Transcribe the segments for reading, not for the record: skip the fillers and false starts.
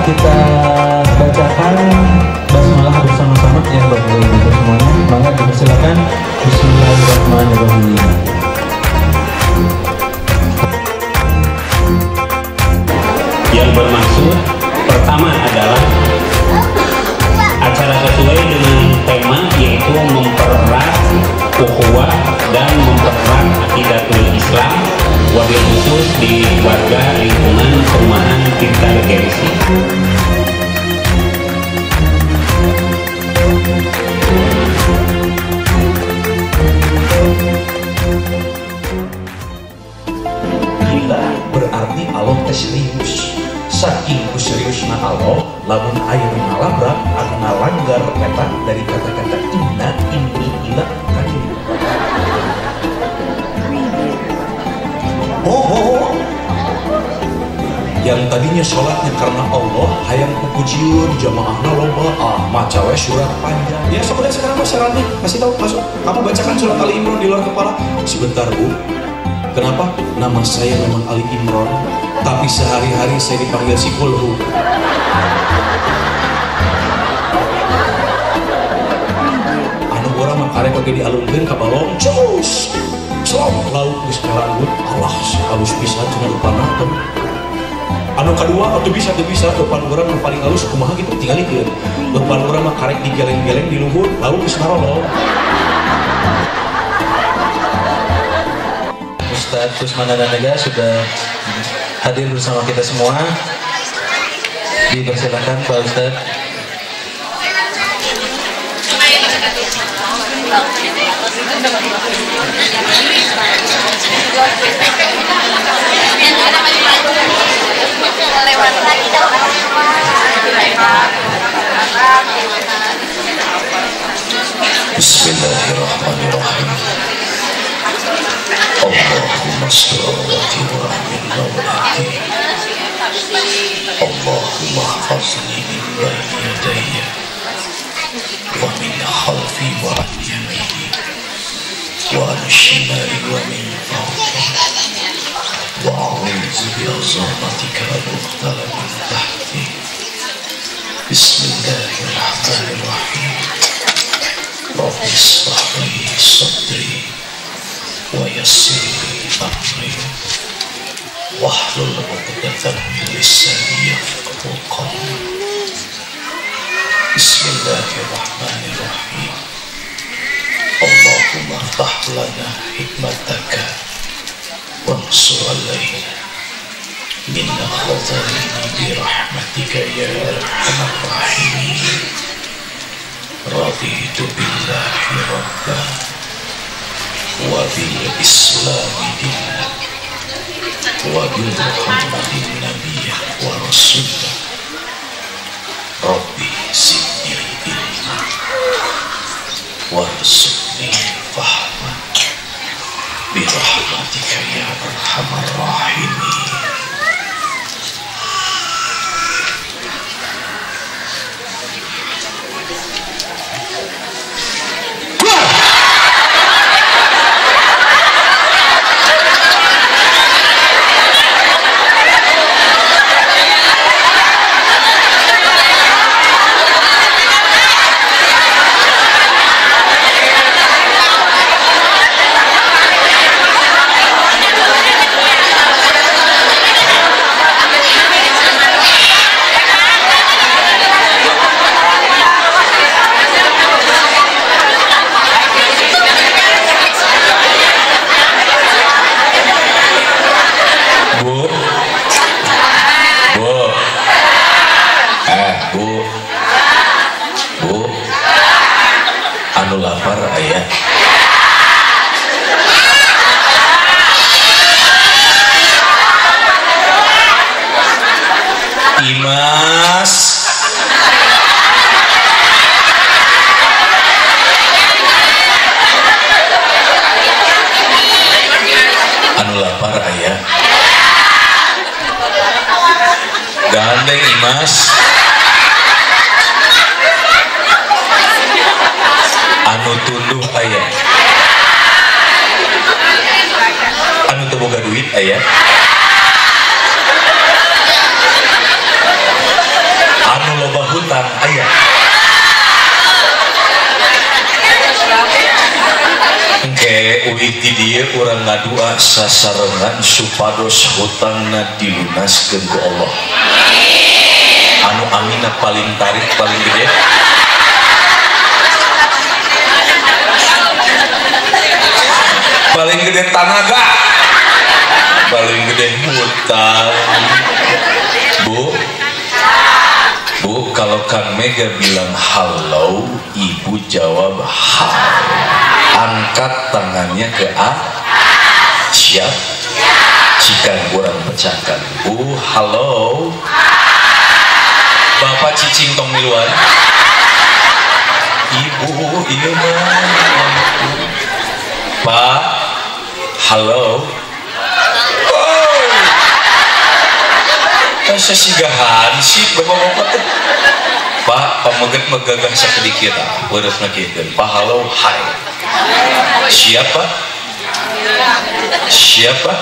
kita bacakan basmalah bersama-sama yang bagi kita semuanya. Maka dipersilakan. Bismillahirrahmanirrahim. Yang bermaksud pertama adalah acara sesuai dengan tema, yaitu mempererat ukhuwah dan mempererat akidatul Islam, wabil khusus di warga lingkungan perumahan Tirta Regensi. Gila berarti Allah serius. Saking seriusna Allah, lamun aya nu ngalabrak anu ngalanggar eta dari kata-kata inna inni ila kadim. Oh, yang tadinya sholatnya karena Allah, hayang pujiun jamaahna loba, maca we surat panjang. Ya sekarang syaratnya kasih tahu, masuk. Kamu bacakan surat Ali Imran di luar kepala. Sebentar Bu. Kenapa? Nama saya memang Ali Imran, tapi sehari-hari saya dipanggil si Kulhu. Anu orang makare pakai dialungkeun ka balong, cus. Selam laut geus ngaranggut, Allah halus pisan cenah upana teh. Anu kadua teu bisa depan urang nu paling halus kumaha gitu tingalikeun. Depan urang mah karek digeleng-geleng di luhur, laut geus narolol. Ustadz Kusman Danega sudah hadir bersama kita semua. Dipersilakan Pak Ustadz. Bismillahirrahmanirrahim. Allahumma sholli wa amin maulati. Allahumma hafizni min bayni yadayya wa min khalfi wa an yamini wa an shimali wa min fawqi wa a'udzu bi azamatika an uqtala min tahti. Bismillahirrahmanirrahim. Rabbi ishrah li sadri wa yassir li amri wahlul 'uqdatam min lisani yafqahu qawli. Bismillahirrahmanirrahim. Allahumma ftah lana hikmataka wansur alaina min khaza'ini bi rahmatika ya arhamar rahimin. Raditu billahi rabban wa bil islami dinan wa bil muhammadin nabiyyan wa rasulah. Rabbi zidni ilma warzuqni fahman bi rahmatika ya arhamar rahimin. Bu, anu lapar aya. Imas, anu lapar aya. Gandeng Imas. Anu tunduh aya. Anu teu boga duit aya. hutang aya. Engke uwi ti dieu urang ngadua sasarengan supados hutangna dilunaskeun ku Allah. Anu amina paling tarik paling gede. Paling gede tanaga. Paling gede hutang. Bu, kalau Kang Mega bilang halo, ibu jawab hai. Angkat tangannya ke A. Siap? Jika kurang pecahkan. Bu, halo. Bapak cicing tong miluan. Ibu, iya mah. Pak, halo. Saya sigahan sih bapak-bapak. Pak, pameget megagah sakedikit urut ngakikeun. Pak, halo, hai. Siapa? Siapa?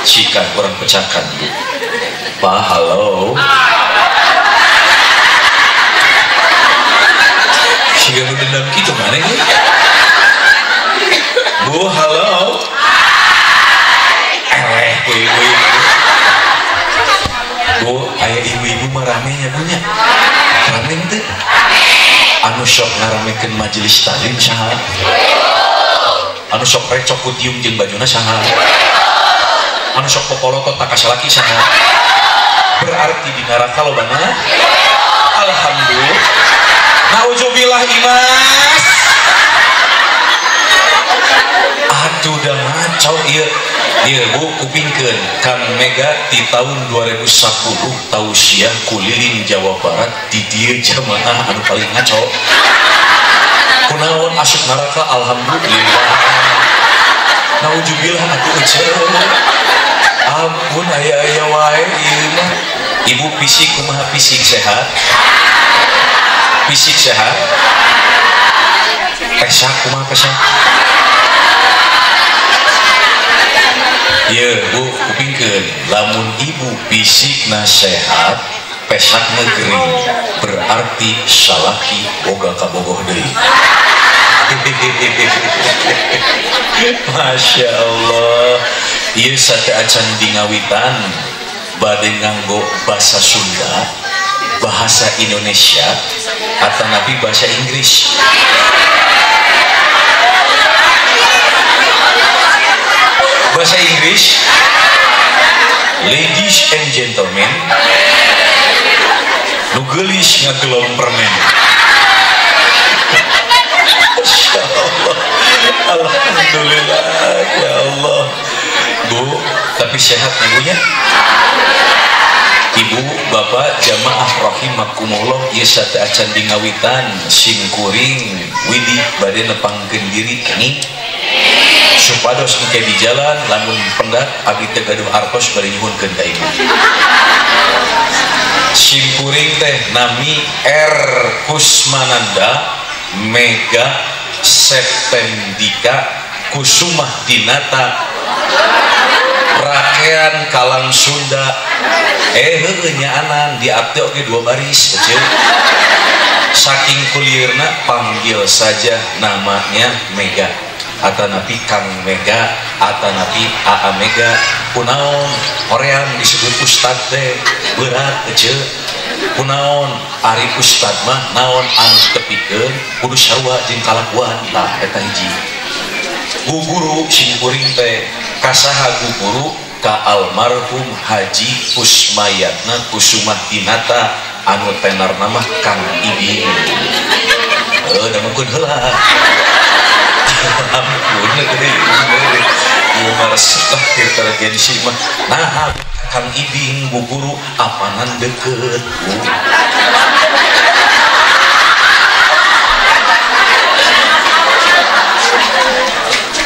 Jika kurang pecahkan, Bu. Pak, halo. Siga dendam gitu mana ini? Bu, halo. Ibu-ibu. Bu, ayah ibu-ibu mah ramenya punya. Rame teh. Anu sok ngaramekeun majelis taklim saha? Anu sok recok putium jeung bajuna saha? Anu sok popolotot tak kasalaki saha? Berarti di neraka lobana? Alhamdulillah. Nauzubillah imas. Aduh udah ngacau ieu. Ieu Bu kupingkeun Kang Mega di tahun 2010 tausiah kuliling Jawa Barat di dieu jamaah anu paling ngaco. Kunaon asup neraka alhamdulillah. Nauzubillah atuh euceun. Ampun aya-aya wae ieu mah. Ibu fisik kumaha fisik sehat? Fisik sehat? Pesak kumaha pesak? Iya Bu, kupingkeun lamun ibu fisikna sehat, pesak ngegering, berarti salaki boga kabogoh deui. Masya Allah. Ieu sate acan dingawitan bade nganggo bahasa Sunda, bahasa Indonesia, atau nabi bahasa Inggris. Bahasa Inggris. Ladies and gentlemen, nu geulis ngagelom permen. Masya Allah. Alhamdulillah ya Allah. Bu, tapi sehat ibunya. Ibu, bapak, jamaah rahimakumullah, ieu sate acan dingawitan simkuring widi bade nepangkeun diri kini supados engke di jalan lamun pendak abdi teh gaduh artos bari nyuhunkeun ka ibu. Simkuring teh nami R. Kusmananda Mega Septendika Kusumah Dinata Rakean Kalang Sunda. Nyaanan di abdi oge 2 baris kecil. Saking kulirna panggil saja namanya Mega. Atanapi Kang Mega, atanapi AA Mega. Kunaon hoream disebut ustad teh berat kecil. Kunaon ari ustad mah naon anu tepikeun kudu sarua jeung kalakuan tah eta hiji. Guguru simkuring teh kasaha guguru ka almarhum Haji Kusmayatna Kusumah Dinata anu tenar nama Kang Ibing. Da mungkin heula. Ampun gede. Ieu mah resah tergensi mah. Nah, Kang Ibing guguru apanan deukeut.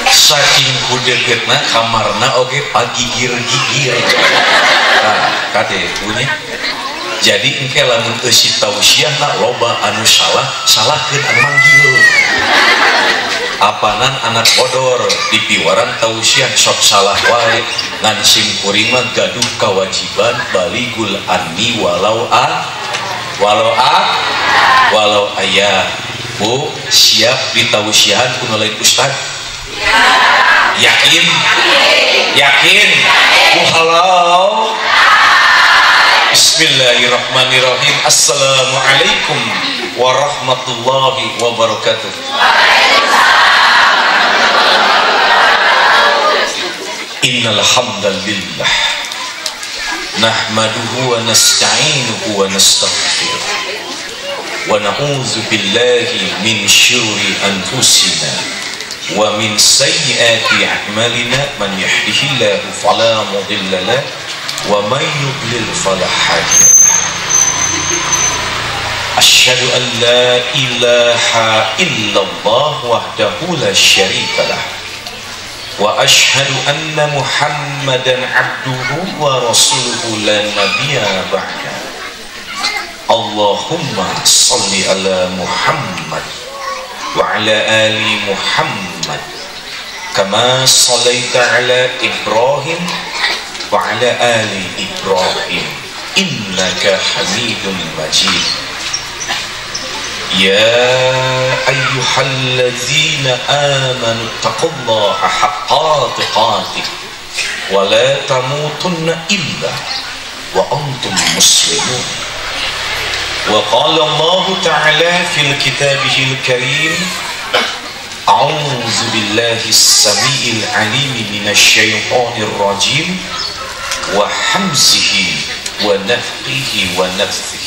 Saking kudeketna kamarna oge pagigir-gigir. Nah, kade punya. Jadi engke lamun eusi tausiahna loba anu salah, salahkeun anu manggil. Apanan anak bodor di piwaran tausiah sok salah wae ngan simkuring mah gaduh kewajiban baligul anni walau a walau ayah. Bu, siap ditausiahan kuno lain ustad? Yakin? Bu halau. Bismillahirrahmanirrahim. Assalamualaikum warahmatullahi wabarakatuh. Innal hamdalillah nahmaduhu wa nasta'inuhu wa nastaghfiruh wa na'udzu billahi min syururi anfusina wa min sayyiati a'malina. Man yahdihillahu fala mudilla lahu wa man yudlil fala hadiya lahu. Asyhadu an la ilaha illallah wahdahu la syarika lahu wa asyhadu anna Muhammadan abduhu wa rasuluhu la nabiyya ba'da. Allahumma salli ala Muhammad wa ala ali Muhammad kama sallaita ala Ibrahim wa ala ali Ibrahim innaka Hamidum Majid. Ya ayyuhalladzina amanu taqullaha haqqa tuqatih wa la tamutunna illa wa antum muslimun. Wa qala Allah ta'ala fil kitabihil karim a'udzu billahi as-sami'il 'alim minasy syaithanir rajim wa hamzihi wa nafthihi wa nafthihi.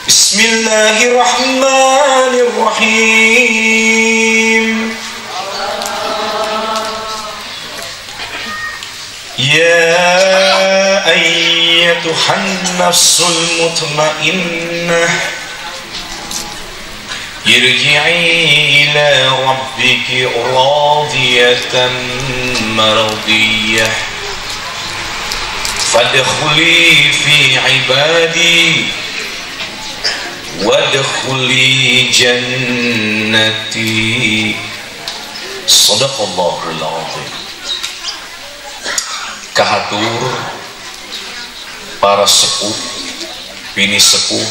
Bismillahirrahmanirrahim. Ya ayyatuhan nafsul mutmainnah irji'i ila rabbiki radiyatan maradiyah fadkhuli fi ibadi wadkhuli jannati. Shadaqallahul azim. Kahatur para sepuh bini sepuh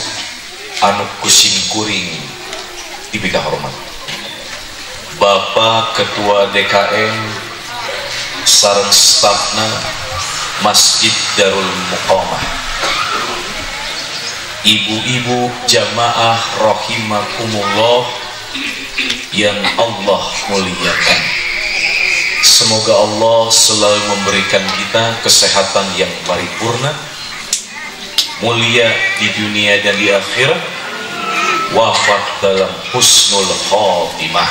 anu kusim kuring dibika hormat, Bapak Ketua DKM sareng stafna Masjid Darul Muqamah, ibu-ibu jamaah rahimakumullah yang Allah muliakan. Semoga Allah selalu memberikan kita kesehatan yang paripurna, mulia di dunia dan di akhirat, wafat dalam husnul khotimah.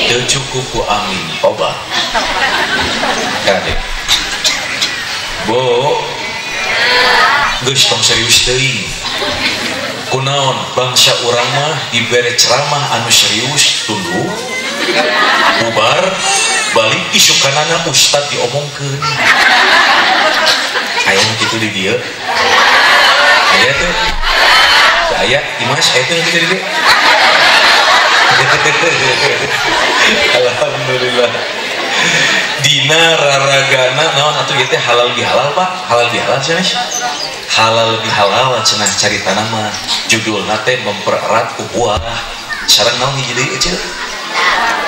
Teu cukup ku amin tobat. Kade Bu geus tong serius teuing. Kunaon bangsa urang mah dibere ceramah anu serius tunduk bubar balik isu kanana ustad diomongkeun. Aya kitu di dieu. Aya teh. Aya Dimas aya teh kitu di dieu. Alhamdulillah. Dina raragana naon atuh ieu teh halal bihalal Pak? Halal bihalal cenah. Halal bihalal cenah caritana mah judulna teh mempererat ukhuwah. Sareng naon hiji deui ecil?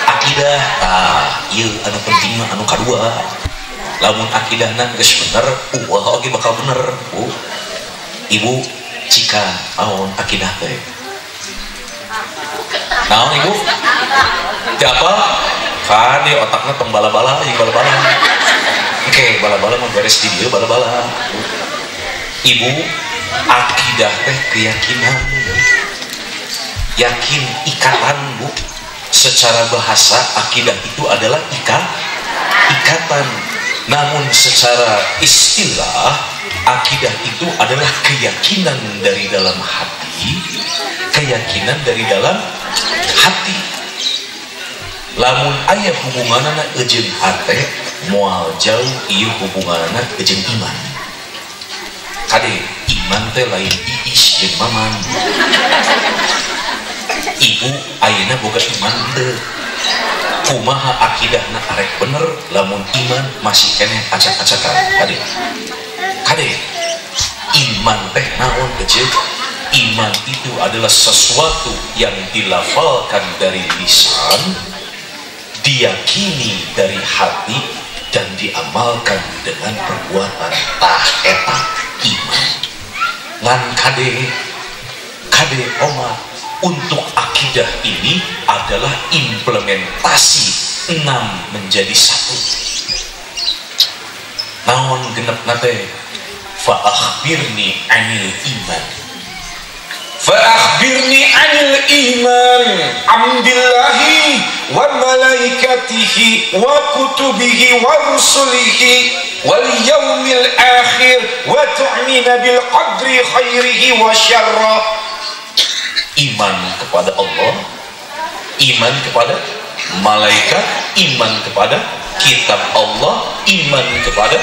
Akidah. Ieu anu penting mah anu kadua. Lamun akidahna geus bener, ukhuwah oge bakal bener. Ibu cika naon akidah teh? Naon Ibu? Teu apa? Kan di otakna tong bala-bala jeung bala-bala. Oke, bala-bala mah beres di dieu bala-bala. Ibu, akidah teh keyakinan. Yakin, ikatan Bu. Secara bahasa akidah itu adalah ikatan. Namun secara istilah akidah itu adalah keyakinan dari dalam hati. Keyakinan dari dalam hati. Lamun aya hubunganana jeung hate moal jauh ieu hubunganana jeung iman. Kade iman teh lain iis jeung maman. Ibu ayeuna boga iman teu. Kumaha akidahna arek bener lamun iman masih keneh acak-acakan. Kade Iman teh naon kecil? Iman itu adalah sesuatu yang dilafalkan dari lisan, diyakini dari hati, dan diamalkan dengan perbuatan. Tah eta iman. Ngan kade oma untuk akidah ini adalah implementasi 6 menjadi 1. Naon genep nate? Fa akhbirni anil iman. Fa'akhbirni anil iman ambillahi wa malaikatihi wa kutubihi wa rusulihi wal yawmil akhir wa tu'mina bil qadri khairihi wa syarra. Iman kepada Allah, iman kepada malaikat, iman kepada kitab Allah, iman kepada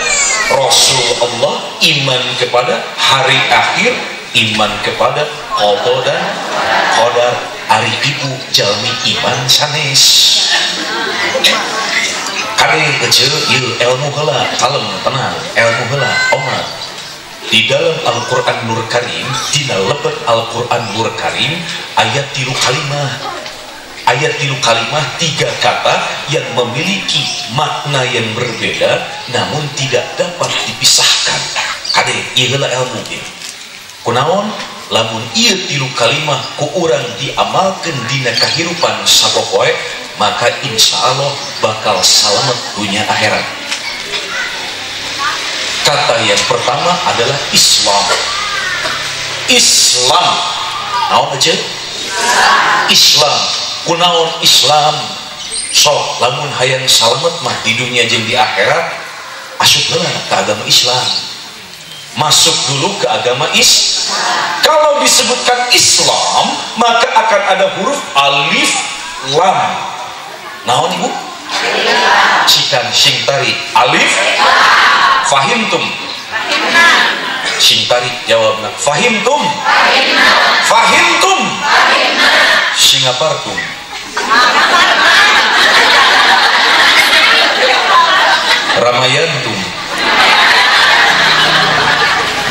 Rasul Allah, iman kepada hari akhir, iman kepada qada dan qadar. Ari ibu jalmi iman sanes. Kade kecil ieu ilmu heula, kalem tenang, ilmu heula omat. Di dalam Al-Quran Nur Karim, dina lebet Al-Quran Nur Karim, ayat 3 kalimah. Ayat 3 kalimah 3 kata yang memiliki makna yang berbeda namun tidak dapat dipisahkan. Kade ieu heula ilmu ieu. Kunaon lamun ieu 3 kalimah ku urang diamalkeun dina kahirupan sapopoe, maka insyaallah bakal selamat dunia akhirat. Kata yang pertama adalah Islam. Islam. Naon aja? Islam. Kunaon Islam? Sok lamun hayang salamet mah di dunia jeung di akhirat, asup heula ke agama Islam. Masuk dulu ke agama Islam. Kalau disebutkan Islam, maka akan ada huruf alif lam. Naon ibu? Cikan sing tari alif fahimtum. Sing tari jawabna fahimtum. Fahimtum. Singapartum. Ramayantum.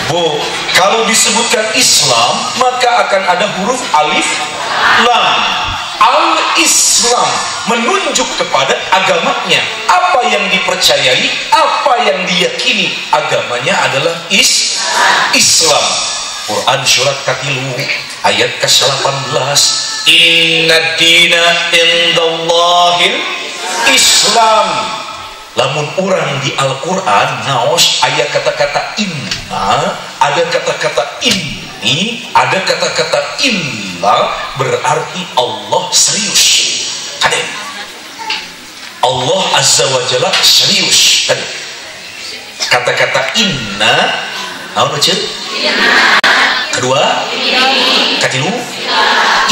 Bu, kalau disebutkan Islam maka akan ada huruf alif lam. Al-Islam menunjuk kepada agamanya, apa yang dipercayai, apa yang diyakini, agamanya adalah Islam. Quran surat katilu ayat ke-18, inna dina indallahil Islam. Lamun urang di Al-Quran naos aya kata-kata inna, ada kata-kata ini, ada kata-kata illa, berarti Allah serius. Kade Allah Azza wa Jalla serius. Kade kata-kata inna naon aja? Kedua katilu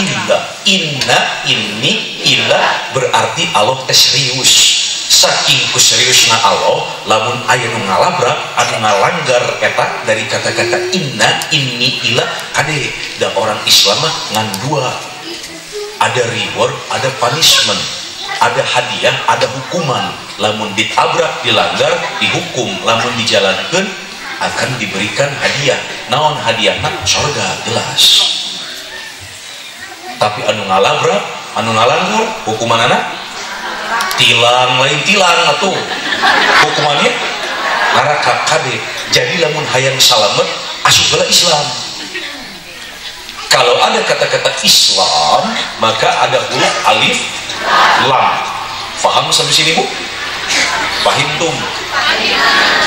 illa. Inna ini illa berarti Allah serius. Saking kuseriusna Allah, lamun aya nu ngalabrak anu ngalanggar eta dari kata-kata inna inni ila, kade da orang Islam mah ngan dua, ada reward, ada punishment, ada hadiah, ada hukuman. Lamun ditabrak, dilanggar, dihukum. Lamun dijalankeun akan diberikan hadiah. Naon hadiahna? Surga jelas. Tapi anu ngalabrak, anu ngalanggar, hukuman anak tilang, lain tilang atuh hukumannya neraka kade. Jadi lamun hayang salamet asup heula Islam. Kalau ada kata-kata Islam maka ada huruf alif lam. Paham sampai sini bu? Fahimtum?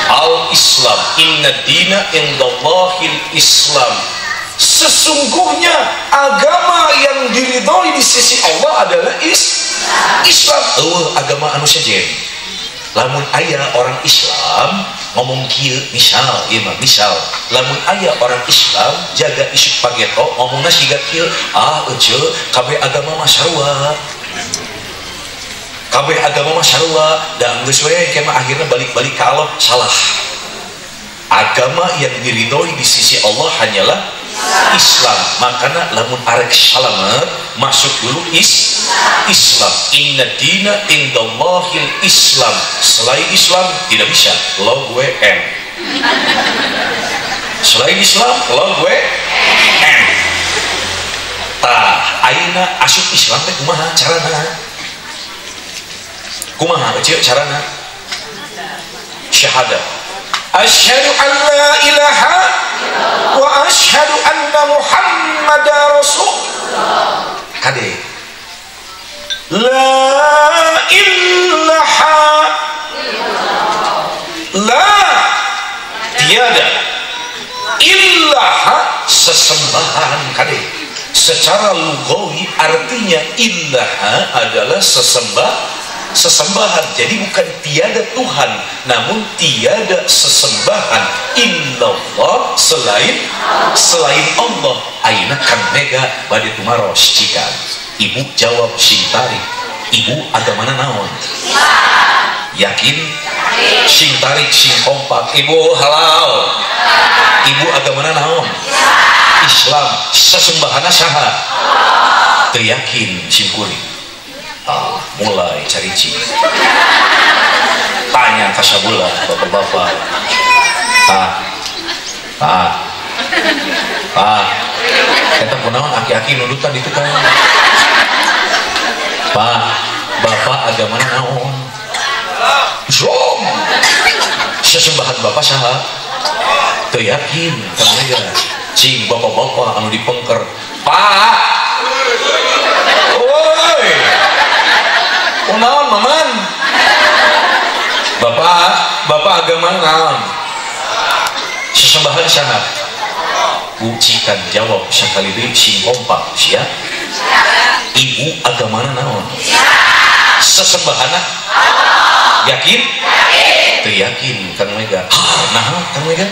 Al-Islam, inna dina indallahil Islam. Sesungguhnya agama yang diridhoi di sisi Allah adalah Islam. Agama anu sejen. Lamun aya orang Islam ngomong kieu misal, ieu mah misal, lamun aya orang Islam jaga isu pageto ngomongna siga kieu, euceul kabeh agama mah sarua. Kabeh agama mah sarua da geus we engke mah akhirna balik-balik ka Allah, salah. Agama yang diridhoi di sisi Allah hanyalah Islam. Makanya lamun arek salamet masuk dulu Islam. Inna dina indallahil Islam. Selain Islam tidak bisa. Log WM. Selain Islam lo gue ayeuna asup Islam teh kumaha carana? Kumaha ceu carana? Syahadat. Asyhadu an la ilaha wa asyhadu anna Muhammadar Rasulullah. Kade. La ilaha la tiada ilaha sesembahan kade. Secara lugawi artinya ilaha adalah sesembahan. Jadi bukan tiada Tuhan, namun tiada sesembahan illallah selain Allah. Ayeuna Kang Mega bade tumaros cikan. Ibu jawab sing tarik. Ibu agamana naon? Yakin? Sing tarik sing kompak. Ibu halal. Ibu agamana naon? Islam. Sesembahanna saha? Teu yakin sing kuring. Mulai cari cing. Tanya ka sabula bapak-bapak. Eta kunaon aki-aki nudutan itu kan. Pak, bapak agama naon? Islam. Sesembahan bapak saha? Teu yakin kan ya. Cing bapak-bapak anu dipengker. Pak. Woi. Kunaon maman? Bapak agama naon? Sesembahan saha? Bucikan jawab sekali deui sing kompak sia. Ibu agama naon? Sesembahanna? Yakin? Teu yakin Kang Mega. Nah, Kang Mega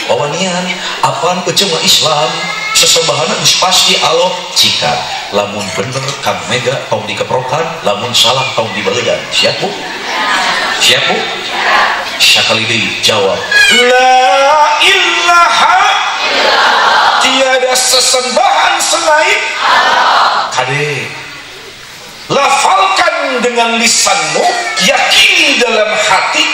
wawanian apaan eceung Islam sesembahanna geus pasti Allah. Cika lamun bener Kang Mega tong dikeprokan, lamun salah tong dibeuledan. Siap Bu? Siap Bu? Sakali deui jawab la ilaha illallah. Tiada sesembahan selain Allah. Kade lafalkan dengan lisanmu, yakini dalam hati,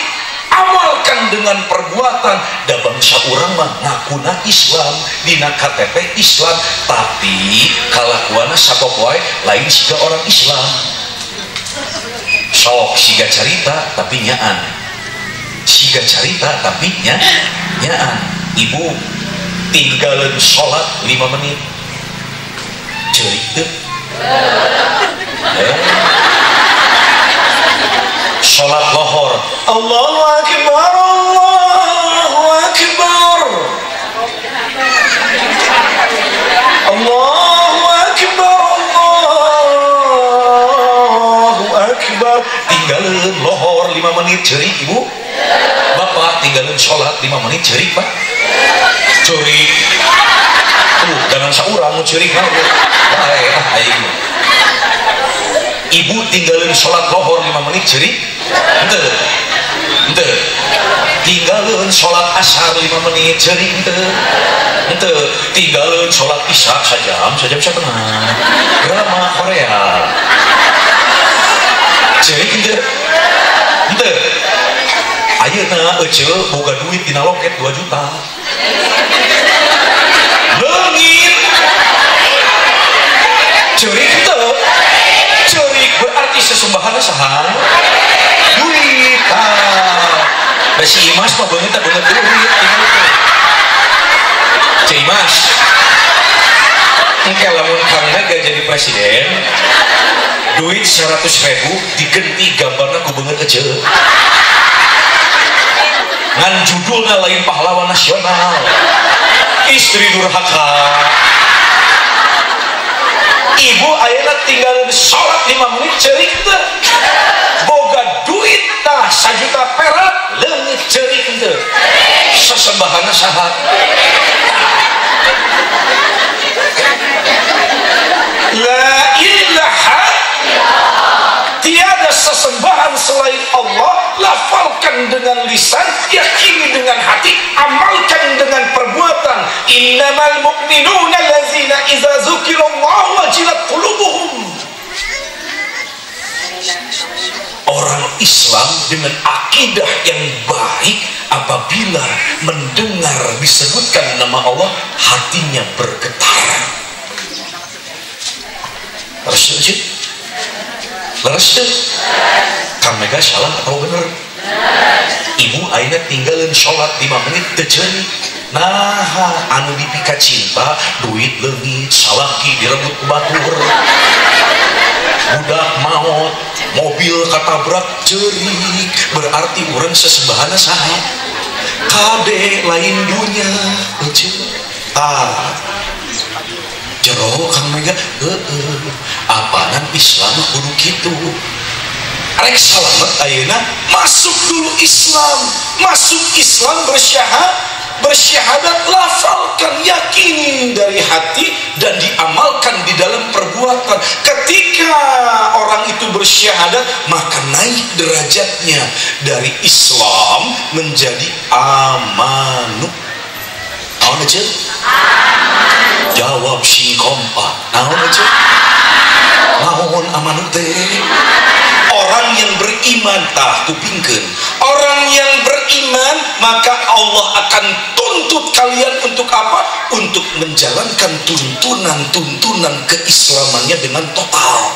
amalkan dengan perbuatan. Da bangsa urang mah ngakuna Islam, dina KTP Islam, tapi kalakuana sapopoe lain siga orang Islam. Sok siga carita tapi nyaan, siga carita tapi nyaan. Ibu tinggalin sholat 5 menit ceurik teu? Sholat lohor Allahu Akbar Allahu Akbar Allahu Akbar Allahu Akbar. Tinggalin lohor 5 menit ceurik ibu. Bapak tinggalin sholat 5 menit ceurik pak. Ceurik jangan saurang ceurik aing. Ibu tinggalin sholat lohor 5 menit ceurik? Ente tinggalin sholat asar 5 menit ceurik? Ente tinggalin sholat isya sajam setengah drama Korea ceurik? Ente ayeuna eceu boga duit dina loket 2 juta leungit ceurik teu? Ceurik berarti sesembahanna saha? Duit. Besi Imas mah beungeut duit Cik Imas engke lamun Kang Mega jadi presiden duit 100.000 diganti gambarna ku beungeut eceu ngan judulna lain pahlawan nasional, istri durhaka. Ibu ayeuna tinggalin sholat 5 menit ceurik teu? Boga duit tah 1 juta perak leungit ceurik teu? Sesembahanna saha? La ilaha tiada sesembahan selain Allah. Lafalkan dengan lisan, yakini dengan hati, amalkan dengan perbuatan. Innamal mu'minuna allazina idza dzukirallahu wajilat qulubuhum. Orang Islam dengan akidah yang baik apabila mendengar disebutkan nama Allah hatinya bergetar. Leres Kang Mega salah atau bener? Ibu aina tinggalin sholat 5 menit tejen. Nah anu dipika cinta duit leungit salaki direbut ku batur, budak maut mobil katabrak cerik, berarti urang sesebahana saha kade lain dunya jero Kang Mega apanan Islam kudu kitu. Arek salamet ayeuna masuk dulu Islam, masuk Islam bersyahadat, lafalkan, yakini dari hati dan diamalkan di dalam perbuatan. Ketika orang itu bersyahadat maka naik derajatnya dari Islam menjadi amanu. Naon aja? Jawab sing kompak. Naon aja? Naon amanu teh? Orang yang beriman kupingkeun. Orang yang beriman maka Allah akan tuntut kalian untuk apa? Untuk menjalankan tuntunan keislamannya dengan total.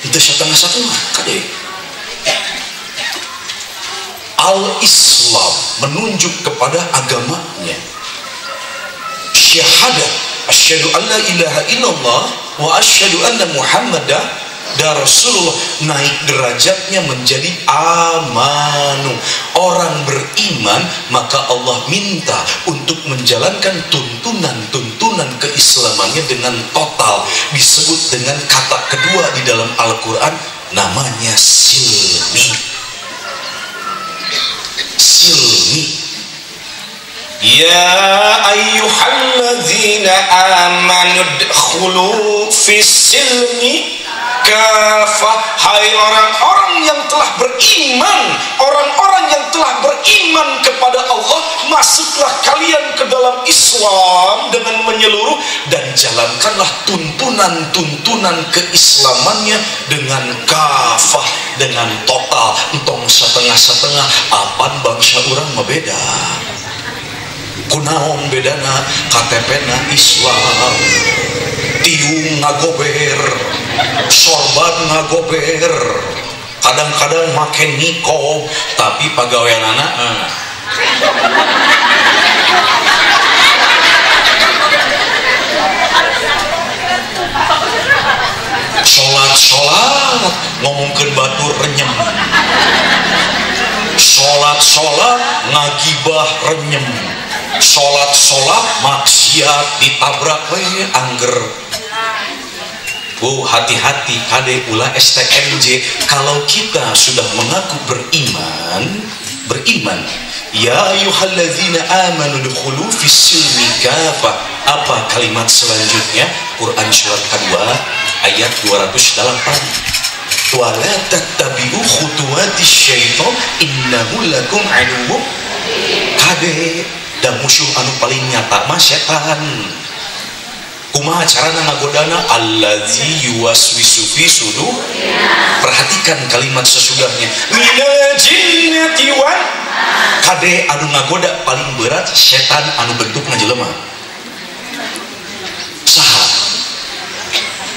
Itu setengah-setengah kade. Al-Islam menunjuk kepada agamanya. Syahadat, asyhadu an la ilaha illallah wa asyhadu anna Muhammadan Rasulullah, naik derajatnya menjadi amanu. Orang beriman maka Allah minta untuk menjalankan tuntunan keislamannya dengan total. Disebut dengan kata kedua di dalam Al-Quran, namanya silmi. Silmi. Ya ayyuhalladzina amanu dkhulu fis silmi kafah. Hai orang-orang yang telah beriman, orang-orang yang telah beriman kepada Allah, masuklah kalian ke dalam Islam dengan menyeluruh dan jalankanlah tuntunan keislamannya dengan kafah, dengan total. Entong setengah-setengah, apan bangsa orang mah beda. Kunaon bedana? KTP-na Islam, tiung ngagober, sorban ngagober, kadang-kadang make nikob, tapi pagaweanana sholat ngomongkeun batur renyem, sholat ngagibah renyem, sholat maksiat ditabrak we angger. Hati-hati kade ulah STMJ. Kalau kita sudah mengaku beriman, ya ayyuhalladzina amanu dukhulu fis silmi kafah. Apa kalimat selanjutnya? Quran surat kedua ayat 208. Wala tattabi'u khutuwatis syaitan innahu lakum aduwwun. Kade dan musuh anu paling nyata mah setan. Kumaha carana ngagodana? Allazi yuwaswisu fi sudur. Perhatikan kalimat sesudahnya. Minal jinnati wan. Kade anu ngagoda paling berat setan anu bentukna jelema. Saha?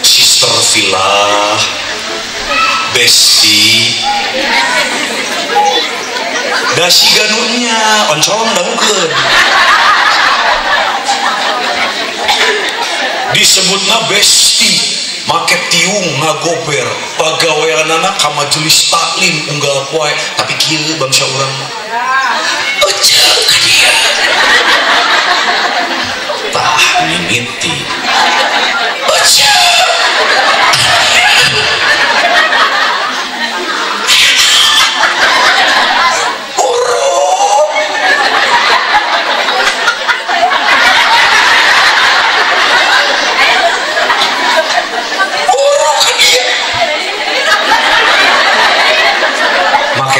Sister Villa, Besti, dasi ganunya, oncolong dahukeun. Disebutna besti, make tiung ngagober, pagaweanana ka majelis taklim unggal poe, tapi kieu bangsa urang eceu ka dia. Tah mimiti. Eceu.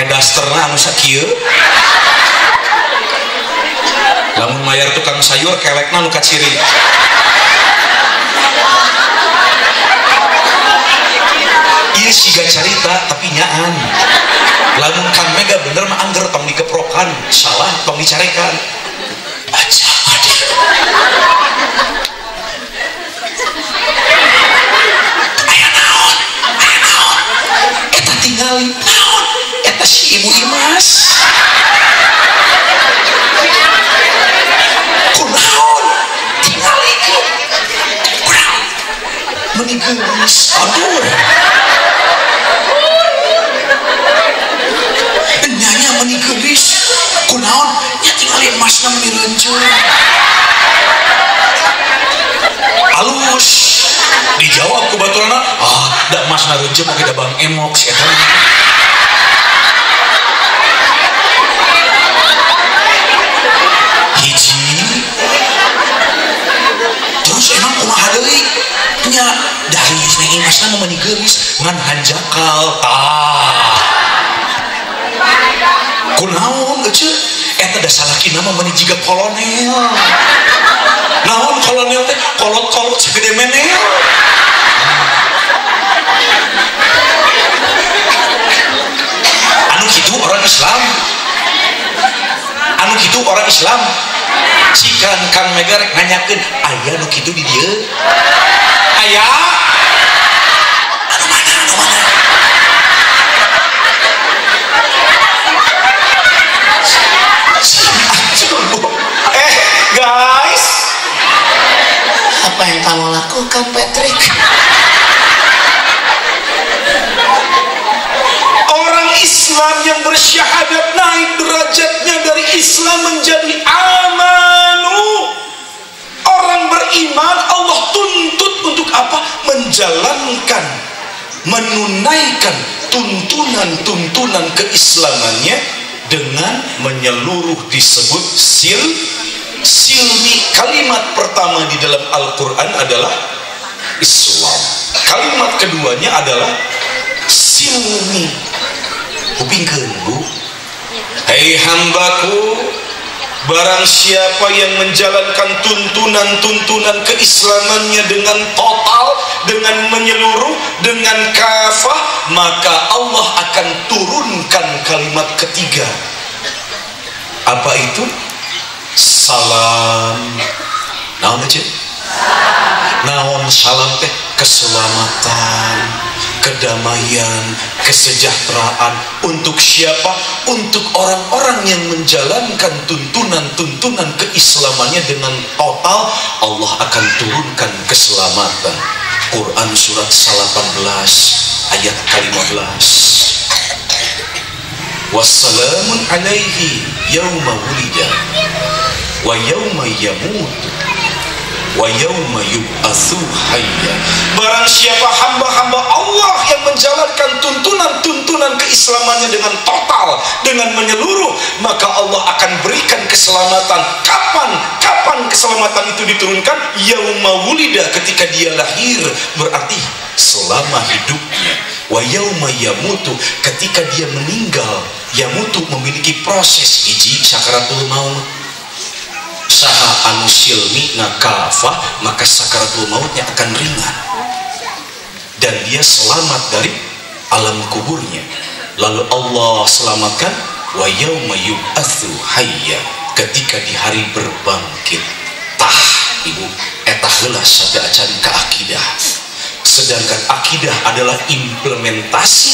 Dasterna anu sakieu, lamun mayar tukang sayur kelekna nu kaciri. Ieu siga carita tapi nyaan. Lamun Kang Mega bener mah angger tong digeprokan tong dicarekan aja adik aya naon eta tinggali naon eta si ibu Imas kunaon tinggali kurang meninggelis aduh nyanya meninggelis kunaon nya tinggali emasna mireunceun halus dijawab ku baturana da emasna reunceun mah da bang emok si eta hiji terus emang kumaha deui nya dari neng emasna mah meninggelis ngan hanjakal kunaon ece eta da salakina mah meuni jiga kolonel naon kolonel teh kolot-kolot segede menel anu kitu orang Islam sikan Kang Mega rek nanyakeun aya nu kitu di dieu aya anu mana guys apa yang kamu lakukan Patrick orang Islam yang bersyahadat naik derajatnya dari Islam menjadi amanu orang beriman Allah tuntut untuk apa menjalankan menunaikan tuntunan keislamannya dengan menyeluruh disebut silmi. Kalimat pertama di dalam Al-Quran adalah Islam, kalimat keduanya adalah silmi. Kupingkeun Bu, hei hambaku, barang siapa yang menjalankan tuntunan keislamannya dengan total, dengan menyeluruh, dengan kafah, maka Allah akan turunkan kalimat ketiga. Apa itu? Salam. Naon aja? Naon salam teh? Keselamatan, kedamaian, kesejahteraan. Untuk siapa? Untuk orang-orang yang menjalankan tuntunan keislamannya dengan total, Allah akan turunkan keselamatan. Quran surat 18 ayat 15. Wassalamun alaihi yauma wulida wa yauma yamutu wa yauma yub'atsu hayya. Barang siapa hamba-hamba Allah yang menjalankan tuntunan keislamannya dengan total, dengan menyeluruh, maka Allah akan berikan keselamatan. Kapan keselamatan itu diturunkan? Yauma wulida, ketika dia lahir, berarti selama hidupnya. Wa yauma yamutu, ketika dia meninggal. Yamutu memiliki proses hiji sakaratul maut. Saha anu silmi ngakafah, maka sakaratul mautnya akan ringan dan dia selamat dari alam kuburnya. Lalu Allah selamatkan wa yauma yub'atsu hayya, ketika di hari berbangkit. Tah ibu eta heula sada acan ka akidah. Sedangkan akidah adalah implementasi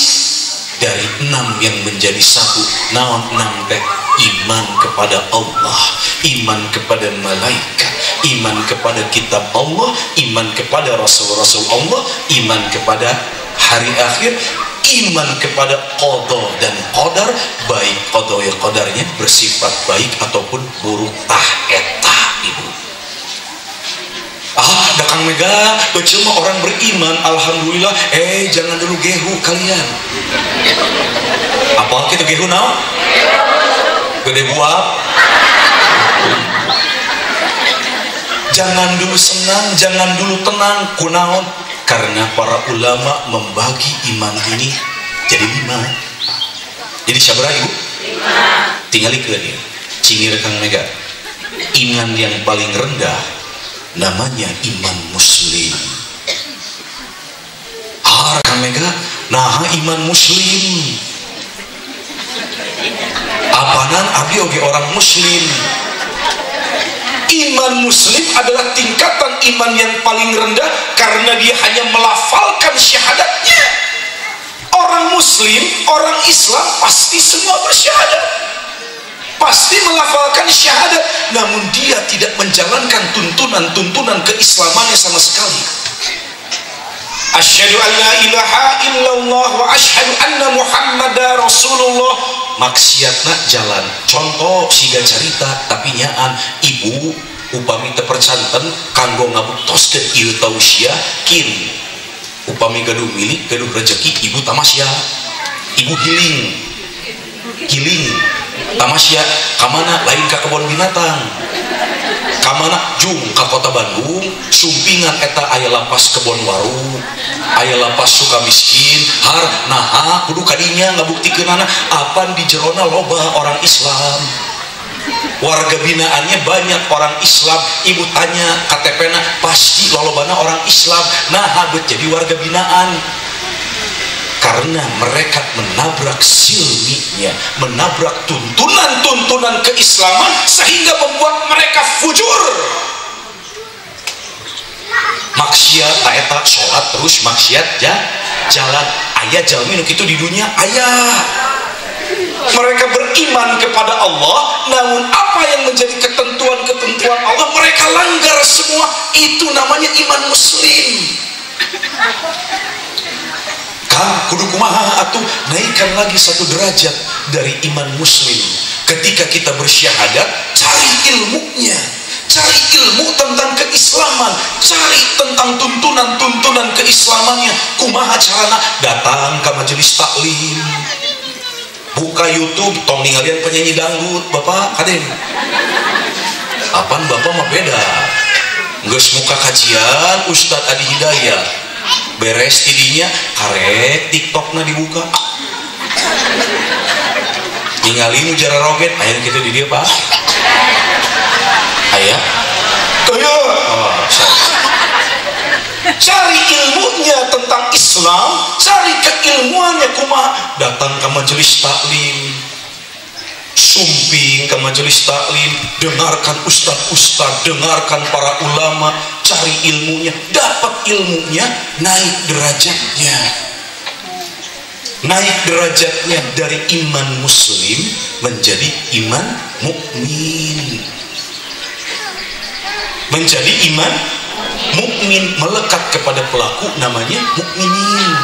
dari 6 yang menjadi 1. Naon 6 teh? Iman kepada Allah, iman kepada malaikat, iman kepada kitab Allah, iman kepada rasul-rasul Allah, iman kepada hari akhir, iman kepada qada dan qadar, baik qada ya qadarnya bersifat baik ataupun buruk. Tah eta ibu. Da Kang Mega cuma orang beriman alhamdulillah. Jangan dulu gehu kalian. Apa kita gehu naon? Gede buat. Jangan dulu senang, jangan dulu tenang. Kunaon? Karena para ulama membagi iman ini jadi 5. Jadi sabaraha ibu? 5. Tingalikeun dia. Cingir Kang Mega. Iman yang paling rendah namanya iman muslim. Kang Mega, nah iman muslim. apanan abdi oge orang muslim. Iman muslim adalah tingkatan iman yang paling rendah karena dia hanya melafalkan syahadatnya. Orang muslim, orang Islam pasti semua bersyahadat, pasti melafalkan syahadat, namun dia tidak menjalankan tuntunan keislamannya sama sekali. Asyhadu an la ilaha illallah wa asyhadu anna muhammadar rasulullah, maksiatna jalan. Contoh siga carita tapi nyaan ibu upami tepercanten kanggo ngabuktoskeun ieu tausiah kin upami gaduh milik gaduh rezeki ibu tamasya, ibu giling tamasya kamana lain ka kebon binatang, kamana jung ka kota Bandung sumpingan eta aya lapas kebon waru, aya lapas Sukamiskin, har naha kudu kadinya ngabuktikeunana apan di jerona loba orang Islam, warga binaannya banyak orang Islam. Ibu tanya KTP-na pasti lolobana orang Islam, nah bet jadi warga binaan karena mereka menabrak silminya, menabrak tuntunan keislaman sehingga membuat mereka fujur. Maksiat taeta sholat terus maksiat jalan aya jalmi nu kitu di dunia aya. Mereka beriman kepada Allah, namun apa yang menjadi ketentuan Allah mereka langgar semua. Itu namanya iman muslim. Kang kudu kumaha atuh naikkan lagi satu derajat dari iman muslim. Ketika kita bersyahadat, cari ilmunya, cari ilmu tentang keislaman, cari tentang tuntunan keislamannya. Kumaha carana datang ke majelis taklim, buka YouTube, tong ningalian penyanyi dangdut, bapak kadeng. Apaan bapak mah beda. Geus muka kajian Ustadz Adi Hidayat, beres tidinya karek TikTokna dibuka. Ningali nu jara roget, aya kitu di dieu Pak. Aya? Aya. Oh, cari ilmunya tentang Islam, cari keilmuannya kumaha, datang ke majelis taklim, sumping ke majelis taklim, dengarkan ustaz-ustaz, dengarkan para ulama, cari ilmunya, dapat ilmunya, naik derajatnya, naik derajatnya dari iman muslim menjadi iman mukmin, menjadi iman mukmin, melekat kepada pelaku namanya mukminin.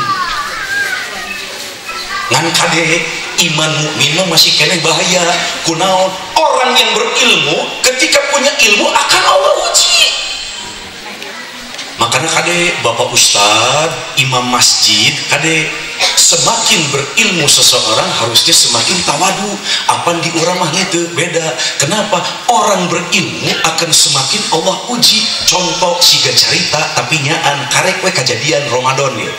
Ngan kade iman mukmin masih kena bahaya. Kunaon orang yang berilmu ketika punya ilmu akan Allah uji. Makanya kade bapak ustad, imam masjid, kade semakin berilmu seseorang harusnya semakin tawadu. Apaan di urang mah itu beda. Kenapa? Orang berilmu akan semakin Allah uji. Contoh siga carita tapi nyaan karek we kejadian Ramadan ya.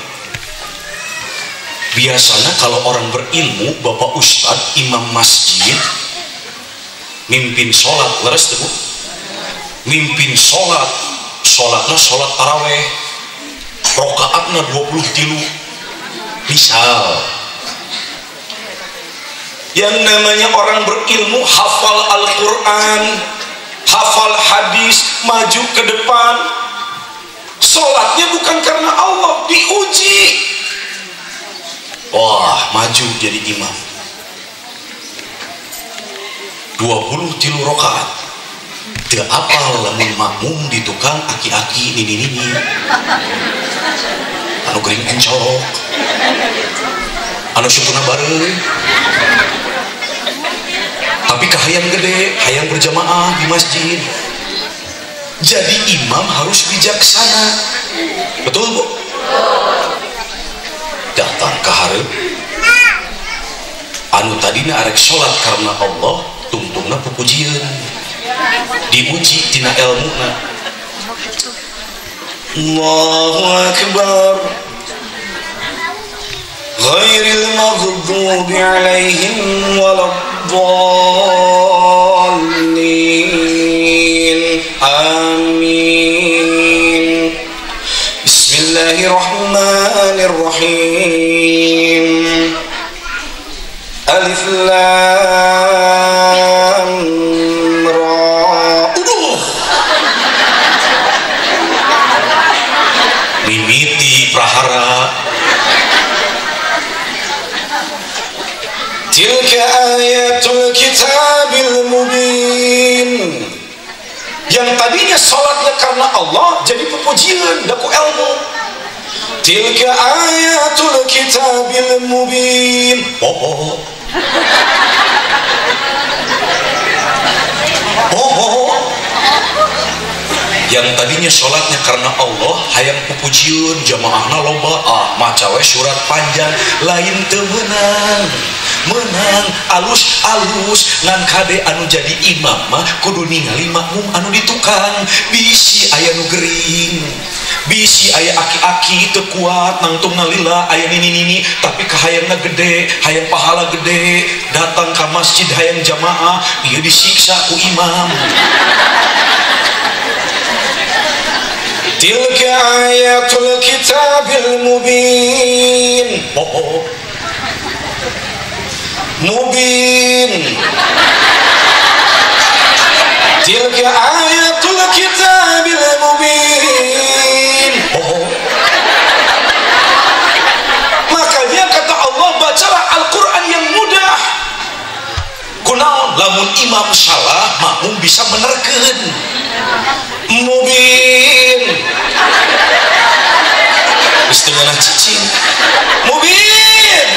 Biasanya kalau orang berilmu, bapak ustad, imam masjid, mimpin sholat, leres tuh, mimpin sholat, sholatnya sholat taraweh, rokaatnya 23. Misal, yang namanya orang berilmu hafal Al-Quran, hafal hadis, maju ke depan, sholatnya bukan karena Allah, diuji. Wah, maju jadi imam 23 rakaat. Teu apal lamun makmum di tukang aki-aki nini anu gering encok, anu syukuna bareng, tapi kahayang gede, hayang berjamaah di masjid. Jadi imam harus bijaksana. Betul Bu? Datang ke hareup anu tadina arek sholat karena Allah, tungtungna pupujieun, diuji tina ilmuna. Allahu akbar, ghairil maghdubi alaihim waladdallin, amin. Bismillahirrahmanirrahim. Alif lam salatnya karena Allah jadi pujian daku ilmu. Tilka ayatul kitabil mubin. Yang tadinya sholatnya karena Allah hayang pupujiun jamaahna loba maca we surat panjang lain teu menang alus ngan kade anu jadi imam mah kudu ningali makmum anu di tukang bisi aya nu gering bisi aya aki-aki teu kuat nangtung nalila aya nini tapi kahayangna gede hayang pahala gede datang ke masjid hayang jamaah ieu disiksa ku imam. Tilka ayatul kitabil mubin. Mubin. Tilka ayatul kitabil mubin. Makanya kata Allah, bacalah Al-Quran yang mudah. Kunaon lamun imam salah makmum bisa menerkeun. Mubin. Istimewa cicing. Mubin.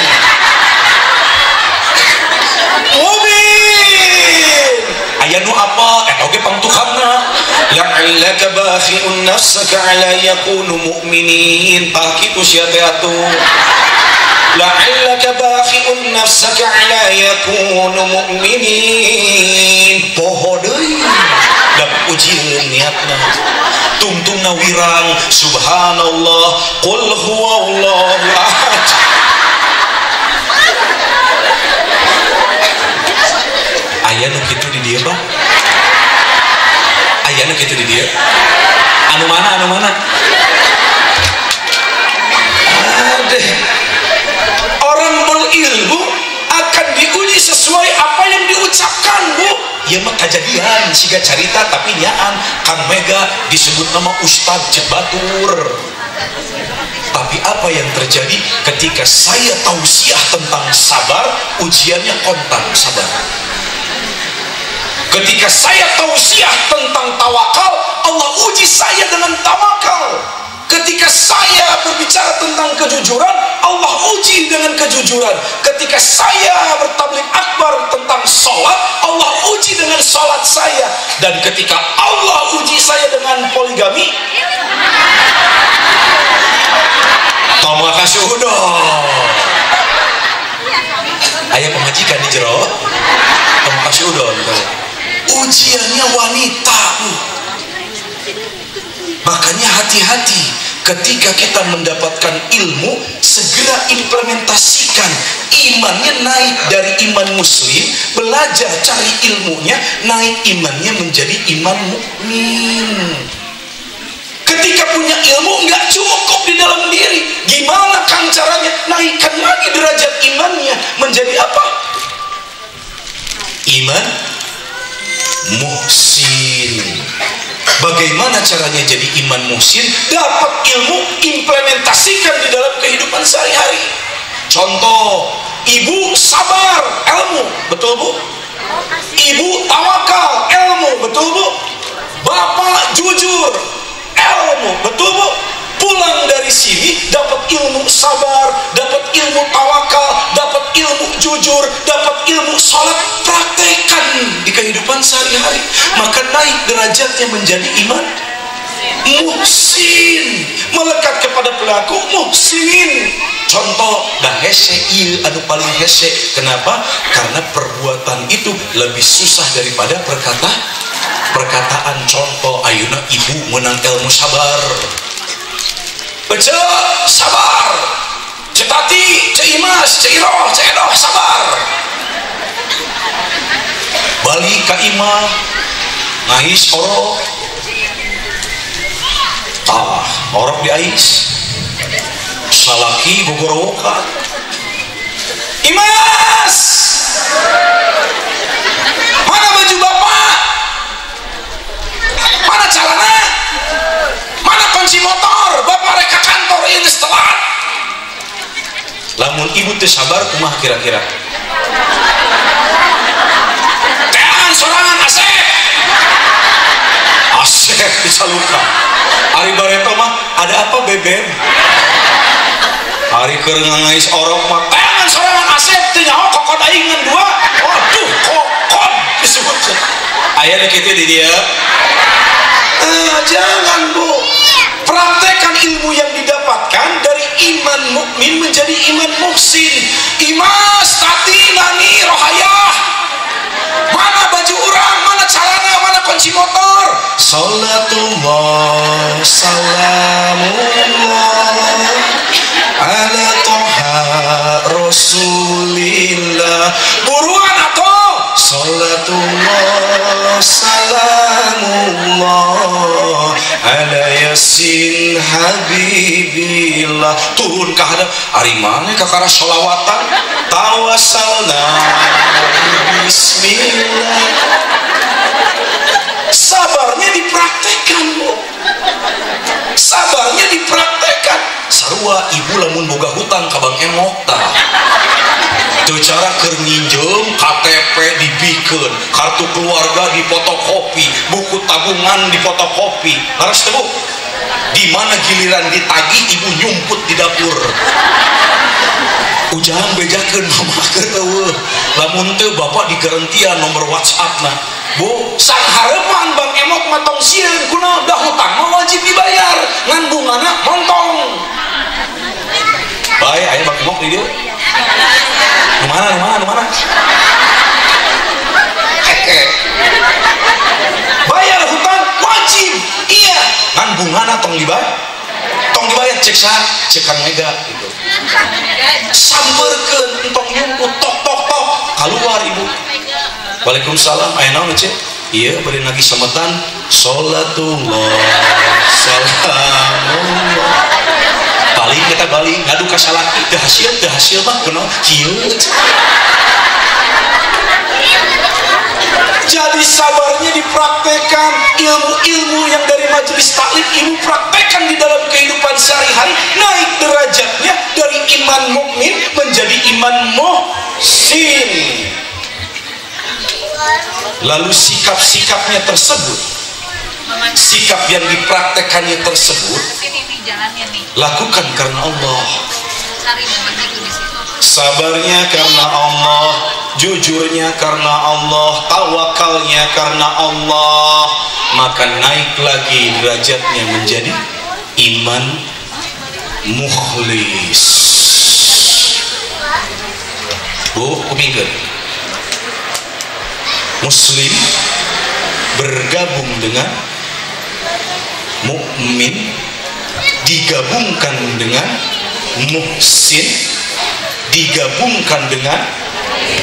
Mubin. Aya nu apa? Oge pangtukangna. La'allaka bakhi'un nafsaka 'ala yakunu mu'minin. Tah kitu sia teh atuh. La'allaka bakhi'un nafsaka 'ala yakunu mu'minin. Poho deui. Dan ujian niatna tungtungna wirang subhanallah qul huwallahu ahad. Aya nu kitu di dieu Bang, aya nu kitu di dieu anu mana adeh orang berilmu akan diuji sesuai apa yang diucapkan Bu. Ya mah kejadian siga carita tapi nyaan Kang Mega disebut nama Ustadz Jebatur. Tapi apa yang terjadi ketika saya tausiah tentang sabar, ujiannya kontan sabar. Ketika saya tausiah tentang tawakal, Allah uji saya dengan tawakal. Ketika saya berbicara tentang kejujuran, Allah uji dengan kejujuran. Ketika saya bertablik akbar tentang sholat, Allah uji dengan sholat saya. Dan ketika Allah uji saya dengan poligami, terima kasih udah. Ayah pemajikan di jero, terima kasih udah. Ujiannya wanita. Makanya hati-hati ketika kita mendapatkan ilmu, segera implementasikan. Imannya naik dari iman muslim, belajar cari ilmunya, naik imannya menjadi iman mukmin. Ketika punya ilmu nggak cukup di dalam diri, gimana kan caranya naikkan lagi derajat imannya menjadi apa? Iman muhsin. Bagaimana caranya jadi iman muhsin? Dapat ilmu, implementasikan di dalam kehidupan sehari-hari. Contoh, ibu sabar, ilmu, betul Bu? Ibu tawakal, ilmu, betul Bu? Bapak jujur, ilmu, betul Bu? Pulang dari sini dapat ilmu sabar, dapat ilmu tawakal, dapat ilmu jujur, dapat ilmu salat, praktekkan di kehidupan sehari-hari, maka naik derajatnya menjadi iman muhsin, melekat kepada pelaku muhsinin. Contoh dah hese ieu anu paling hese. Kenapa? Karena perbuatan itu lebih susah daripada perkataan. Contoh ayeuna ibu menang ilmu sabar. Baca sabar, cetati, ceimas, ceiroh, cedoh, sabar. Balik ka imah, ngais orok, orok diais, salaki gogorowokan, imas, mana baju bapak, mana celana, mana kunci motor, bapak reka kantor ini setelah. Lamun ibu teu sabar kumaha kira-kira? Tean sorangan asep dicaluka. Ari bareto mah ada apa bebek? Ari keur ngangais orok mah tangan sorangan Asep teh nyaho kokot aing ngan dua. Waduh kokot disebut. Aya nu kitu di dia. Jangan Bu, praktekkan ilmu yang didapatkan dari iman mukmin menjadi iman muhsin. Imas tati nani rohayah, mana baju orang, mana celana, mana kunci motor. Salatullah salamullah ala toha rasulillah. Buruan atau salatullah salamullah ala yasin habibillah. Turun ke hadap ari mana kakara sholawatan tawassalna bismillah. Sabarnya dipraktekkan Bu, sabarnya dipraktekkan. Sarua ibu lamun boga hutang ka Bang Emok tah teu cara keur nginjem KTP dibikeun, kartu keluarga difotokopi, buku tabungan difotokopi. Harus teu di mana giliran ditagih ibu nyumput di dapur. Ujang bejakeun mama keur eueuh. Lamun teu bapak digarantian nomor WhatsApp-na. Bu, sang harapan Bang Emok mah tong sieun kunaon da hutang mah wajib dibayar, ngan bungana montong. Bae aya Bang Emok di dieu. Nu mana? Bayar hutang wajib. Iya, ngan bungana tong dibayar. Tong dibayar cek Kang Mega gitu. Sambeurkeun tong nyumput tok keluar ibu. Waalaikumsalam. Aya naon cek? Iya bari lagi sametan salatullah salamullah. Paling kita balik ngadu ka salaki teu hasil mah kunaon kieu. Jadi sabarnya dipraktekkan, ilmu-ilmu yang dari majelis taklim ibu praktekkan di dalam kehidupan sehari-hari, naik derajatnya dari iman mukmin menjadi iman muhsin. Lalu sikap-sikapnya tersebut, sikap yang dipraktekannya tersebut, lakukan karena Allah. Sabarnya karena Allah, jujurnya karena Allah, tawakalnya karena Allah, maka naik lagi derajatnya menjadi iman mukhlis. Bu, kupingkeun. Muslim bergabung dengan mukmin digabungkan dengan muhsin digabungkan dengan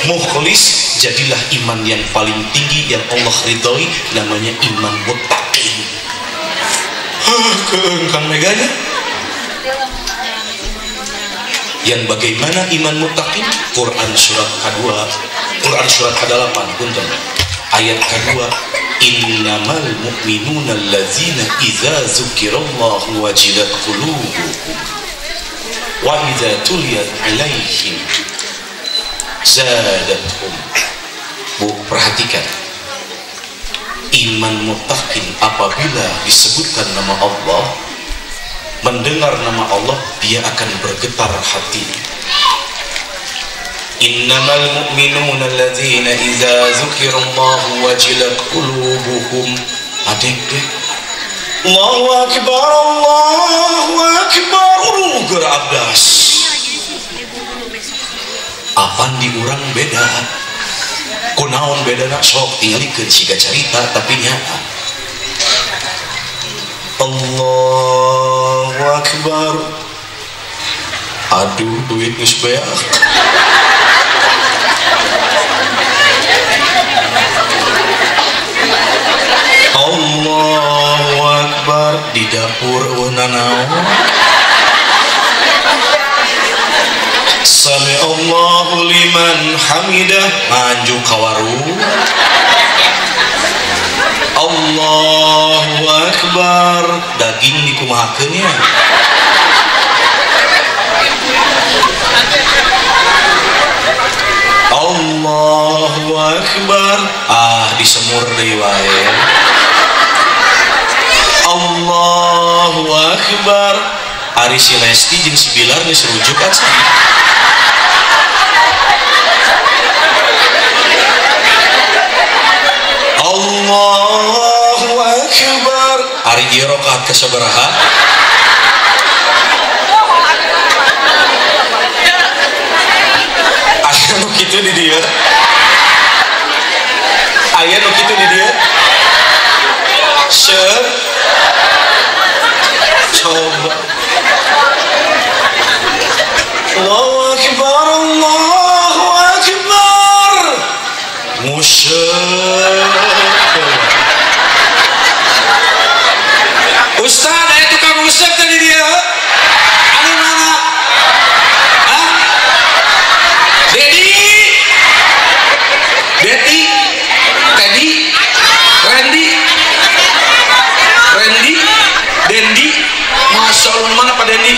mukhlis, jadilah iman yang paling tinggi yang Allah ridhoi, namanya iman muttaqin. Kang Meganya yang bagaimana iman muttaqin? Quran surat kedua, Quran surat ke-8 punten ayat kedua, innamal mu'minuna allazina idza dzukirallahu wajilat qulubuhum wa idza tuliyat alaihim zadatuhum. Bu, perhatikan, iman muttaqin apabila disebutkan nama Allah, mendengar nama Allah, dia akan bergetar hatinya. Innamal mu'minuna alladzina idza dzukirallahu wajilat qulubuhum. Adik-adik, Allahu akbar, Allahu akbar, urugur abdas. Apaan di urang beda? Kunaon bedana sok tingalikeun siga carita tapi nyata. Allahu akbar. Aduh, duit geus beak. Allahu akbar. Di dapur nanaon. Sami Allahu liman hamidah, maju ka warung. Allahu akbar. Daging dikumahakeun ya. Allahu akbar. Disemur deui wae. Allahu Akbar. Ari si Lesti jeung si Bilar geus rujuk asa. Allahu Akbar. Ari ieu rakaat ke sabaraha? Aya nu kitu di dieu. Aya nu kitu di dieu. Coba. Allahu Akbar, Allahu Akbar. Musyrik. Ustaz, aya tukang musik tadi dia. Anu mana? Hah? Dedi? Dedi? Teddy? Randy? Dendi? Masya Allah, mana Pak Dendi?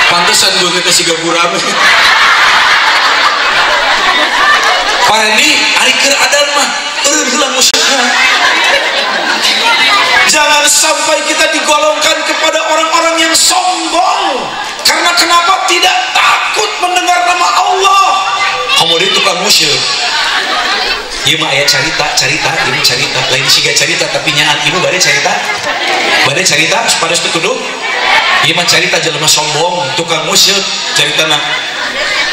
Pantesan gue ngeke si gaburam. Pak Dendi, ari keur adan mah hilang musiknya. Jangan sampai kita digolongkan kepada orang-orang yang sombong. Karena kenapa? Tidak takut mendengar nama Allah. Kemudian tukang musik. Ieu mah aya carita, ini carita. Lain siga carita tapi nyaat ibu bade carita. Bade carita supados tutuduh. Ieu mah carita jelema sombong, tukang musik caritana.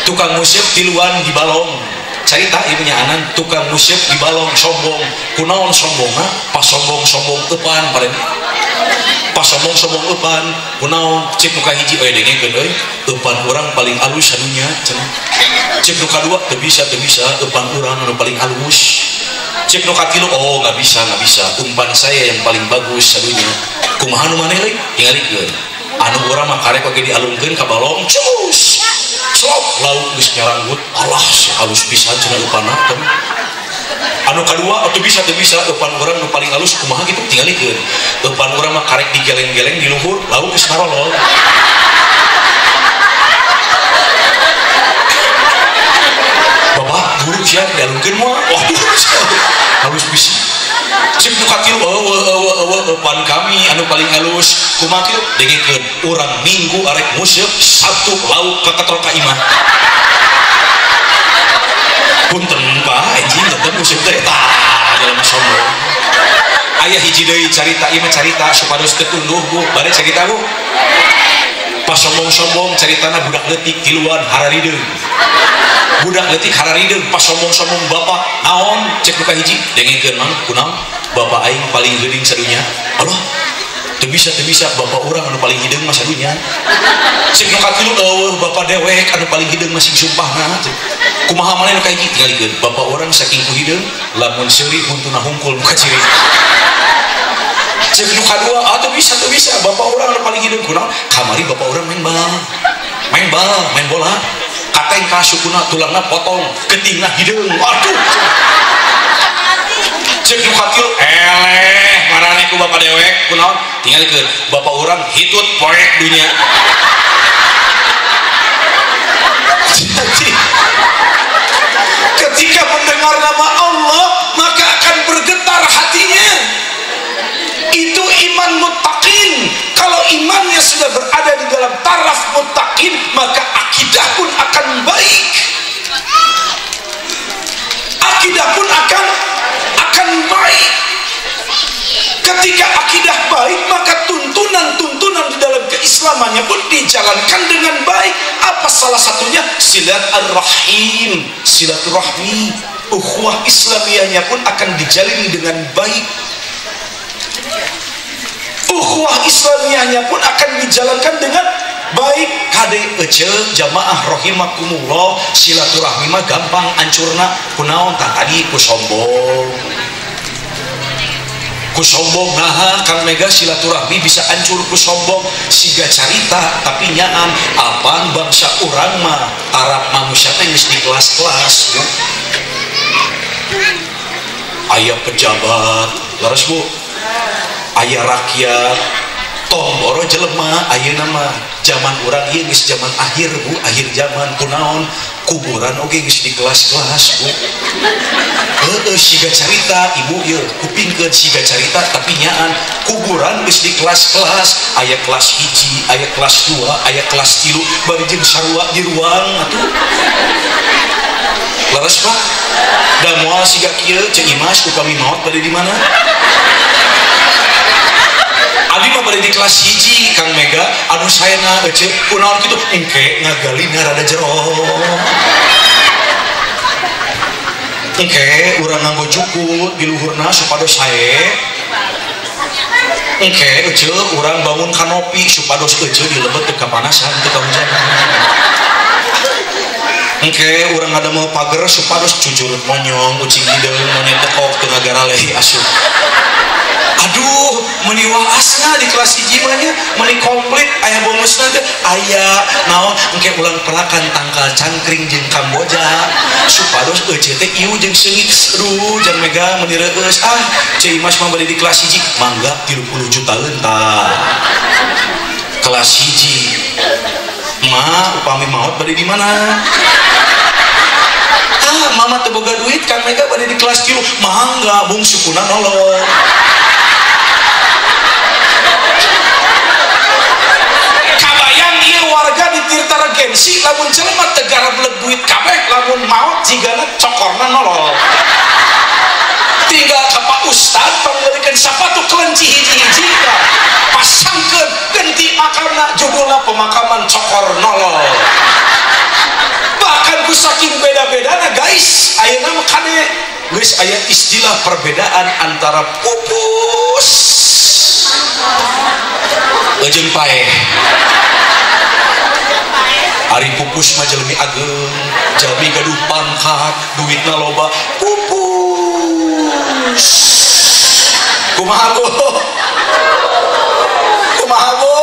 Tukang musik tiluan di balong. Carita ieu nyaanan tukang musik di balong sombong. Kunaon sombongna? Pas sombong-sombong eupan paren. Pas sombong-sombong eupan, kunaon cek nu kahiji aya dengekeun euy. Eupan urang paling alus sadunya cenah. Cek nu kadua teu bisa eupan urang anu paling halus. Cek nu katilu oh nggak bisa umpan saya yang paling bagus sadunya. Kumaha nu maneh leuy tingalikeun anu urang mah karek oge dialungkeun ka balong cus slop lauk geus nyaranggut alah halus pisan cenah upana teh. Anu kadua teu bisa eupan urang nu paling halus kumaha kitu tingalikeun eupan urang mah karek digeleng-geleng di luhur lauk geus narolol. Bapak buruk sia dialungkeun mah waduh halus bisa. Cek nu katilu eupan kami anu paling halus kumaha kitu dengekeun urang minggu arek musik Sabtu lauk ka katrol ka imah. Punten Pak anjing tetep musik teh tah jelema sombong. Aya hiji deui carita ieu mah carita supados teu tunduh Bu bade carita Bu. Pas sombong-sombong caritana budak leutik tiluan hararideung. Budak leutik hararideung pas sombong-sombong bapak naon cek buka hiji dengekeun mah kunaon bapak aing paling geuning sadunya. Allah teu bisa bapak urang anu paling hideung mah sadunya. Cek nu katilu eueuh bapak dewek anu paling hideung mah sing sumpahna. Kumaha maneh nu kahiji tingalikeun bapak urang saking ku hideung lamun seuri huntuna hungkul muka ciri. Cek nu kadua teu bisa bapak urang anu paling hideung kunaon kamari bapak urang main bola kateng ka sukuna tulangna potong geutingna hideung waduh. Cek nu katilu eleh marane ku bapak dewek kunaon tingalikeun bapak urang hitut poek dunia. Jadi ketika mendengar nama Allah maka akan bergetar hatinya. Itu iman muttaqin. Kalau imannya sudah berada di dalam taraf muttaqin maka akidah pun akan baik. Akidah pun akan baik. Ketika akidah baik maka tuntunan di dalam keislamannya pun dijalankan dengan baik. Apa salah satunya? Silaturahim, silaturahmi, ukhuwah Islamiyahnya pun akan dijalin dengan baik. Ukhuwah Islamiyahnya pun akan dijalankan dengan baik. Kade ece jamaah rahimakumullah silaturahmi mah gampang ancurna kunaon tah tadi ku sombong. Ku sombong nah Kang Mega silaturahmi bisa hancur ku sombong siga carita tapi nyaan apaan bangsa urang mah Arab manusia teh geus di kelas-kelas ya. Aya pejabat leres Bu aya rakyat tomboro jelema ayeuna mah zaman urang ieu geus zaman akhir Bu, akhir zaman kunaon kuburan oge geus di kelas-kelas Bu. Siga carita ibu ieu kupingkeun siga carita tapi nyaan kuburan geus di kelas-kelas, aya kelas hiji, aya kelas 2, aya kelas 3 bari jeung sarua di ruang atuh. Laras Pak, da moal siga kieu ceu Imas upami maot bade di mana? Abi mah bade di kelas hiji Kang Mega, anu saena ceu kunaon kitu engke ngagalina rada jero. Engke urang nganggo jukut di luhurna supados sae. Engke ceu urang bangun kanopi supados ceu dilebet teu kapanasan teu kahujanan. Engke urang ngadamel pager supados cucurut monyong ucing hideung monyet tekok teu ngagara lehi asup. Aduh, meni waasna di kelas hiji mah nya, meni komplit aya bonusna teh aya naon engke ulang perakan tangkal cangkring jeung Kamboja supados euceut teh ieu jeung seungit seru jeung Mega meni reueus ceu Imas mah bade di kelas hiji mangga 30 jutaan tah kelas hiji mah upami maot bade di mana? Mama teu boga duit Kang Mega bade di kelas 3 mangga bungsukuna nolong. Warga di Tirta Regensi lamun jelema teu garableg duit kabeh lamun maot jigana cokorna nolol. Tinggal ka Pak Ustad pangeurekeun sapatu kelenci hiji-hiji pasangkeun genti makamna judulna pemakaman cokor nolol. Bahkan ku saking beda-bedana guys ayeuna mah kade geus aya istilah perbedaan antara pupus jeung paeh. Ari pupus mah jalmi ageng, jalmi gaduh pangkat, duitna loba, pupus. Kumaha go? Kumaha go?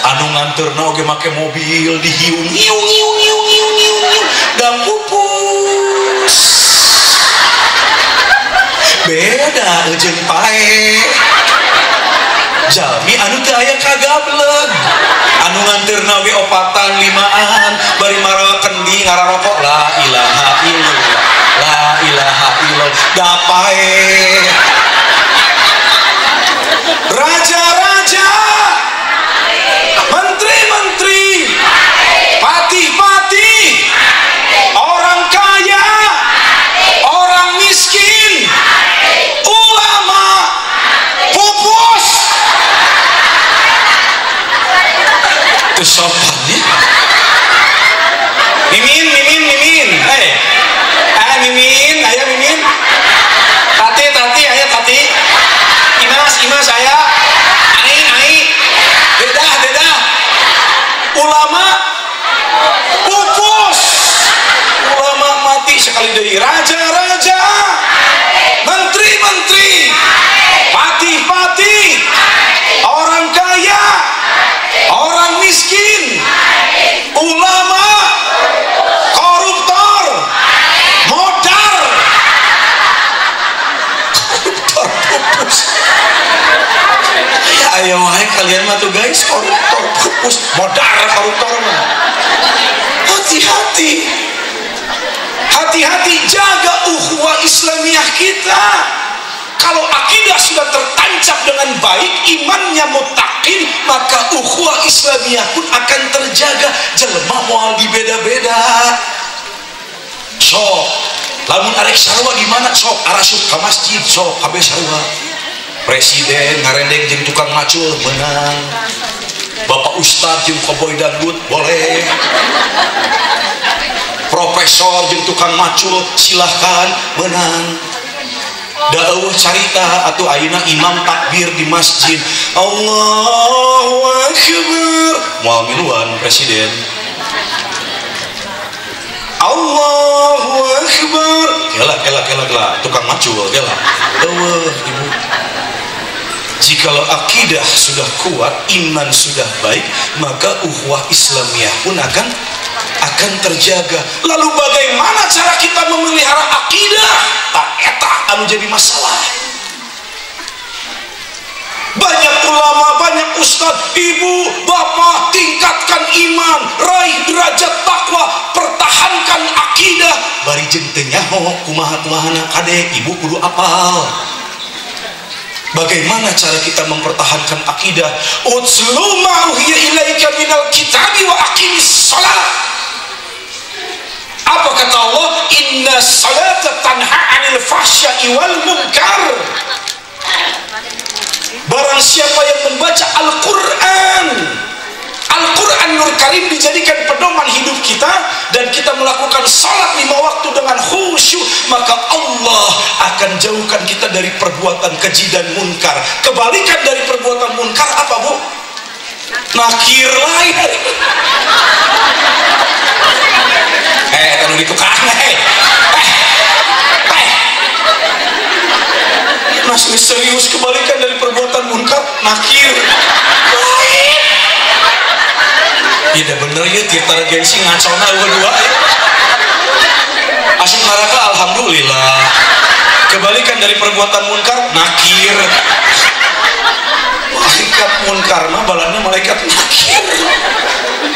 Anu nganterna oge make mobil dihiung, hiung, dan pupus. Beda jeung pae. Jalmi anu teu aya kagableg. Anu nganterna we opatan limaan bari mara kendi ngararokok la ilaha illallah la ilaha illallah dapae raja-raja menteri-menteri patih-patih orang kaya orang miskin ulama pupus sopannya mimin mimin aya mimin tati aya tati imas aya ai dedah ulama pupus ulama mati sekali deui raja-raja menteri-menteri patih-patih orang kaya orang miskin, ulama, koruptor, modal, koruptor pupus. Ya ayo wae kalian mah tuh guys, koruptor pupus, modal koruptor mah. Hati-hati jaga ukhuwah Islamiyah kita. Kalau akidah sudah tertancap dengan baik, imannya mutakin, maka ukhuwah Islamiyah pun akan terjaga. Jelema moal dibeda-beda. Sok, lamun arek sarua di mana sok arasup ka masjid sok kabeh sarua. Presiden ngarendeng jeung tukang macul menang. Bapak Ustad jeung koboy dangdut boleh. Profesor jeung tukang macul silahkan menang. Dakwah carita atau ayeuna imam takbir di masjid Allahu Akbar moal miluan presiden Allahu Akbar kela tukang macul kela ibu jikalau akidah sudah kuat iman sudah baik maka ukhuwah Islamiyah pun akan terjaga. Lalu bagaimana cara kita memelihara akidah? Tak eta anu jadi masalah. Banyak ulama ustaz, ibu, bapak, tingkatkan iman, raih derajat takwa, pertahankan akidah. Bari jeung teu nyaho kumaha-kumahana kade ibu kudu apal. Bagaimana cara kita mempertahankan akidah? Utslu ma uhiya ilaika minal kitabi wa aqimis shalah. Apa kata Allah? Inna salata tanha 'anil fahsya'i wal munkar. Barang siapa yang membaca Al-Quran, Al-Quran Nur Karim dijadikan pedoman hidup kita, dan kita melakukan salat 5 waktu dengan khusyuk, maka Allah akan jauhkan kita dari perbuatan keji dan munkar. Kebalikan dari perbuatan munkar apa, Bu? Nakir lain. Kalau ditukang Mas serius, kebalikan dari perbuatan munkar nakir lain. Iya bener ya, Tirta Regensi ngacona dua ya. Asik maraka alhamdulillah. Kebalikan dari perbuatan munkar nakir. Malaikat munkar mah balanya malaikat nakir.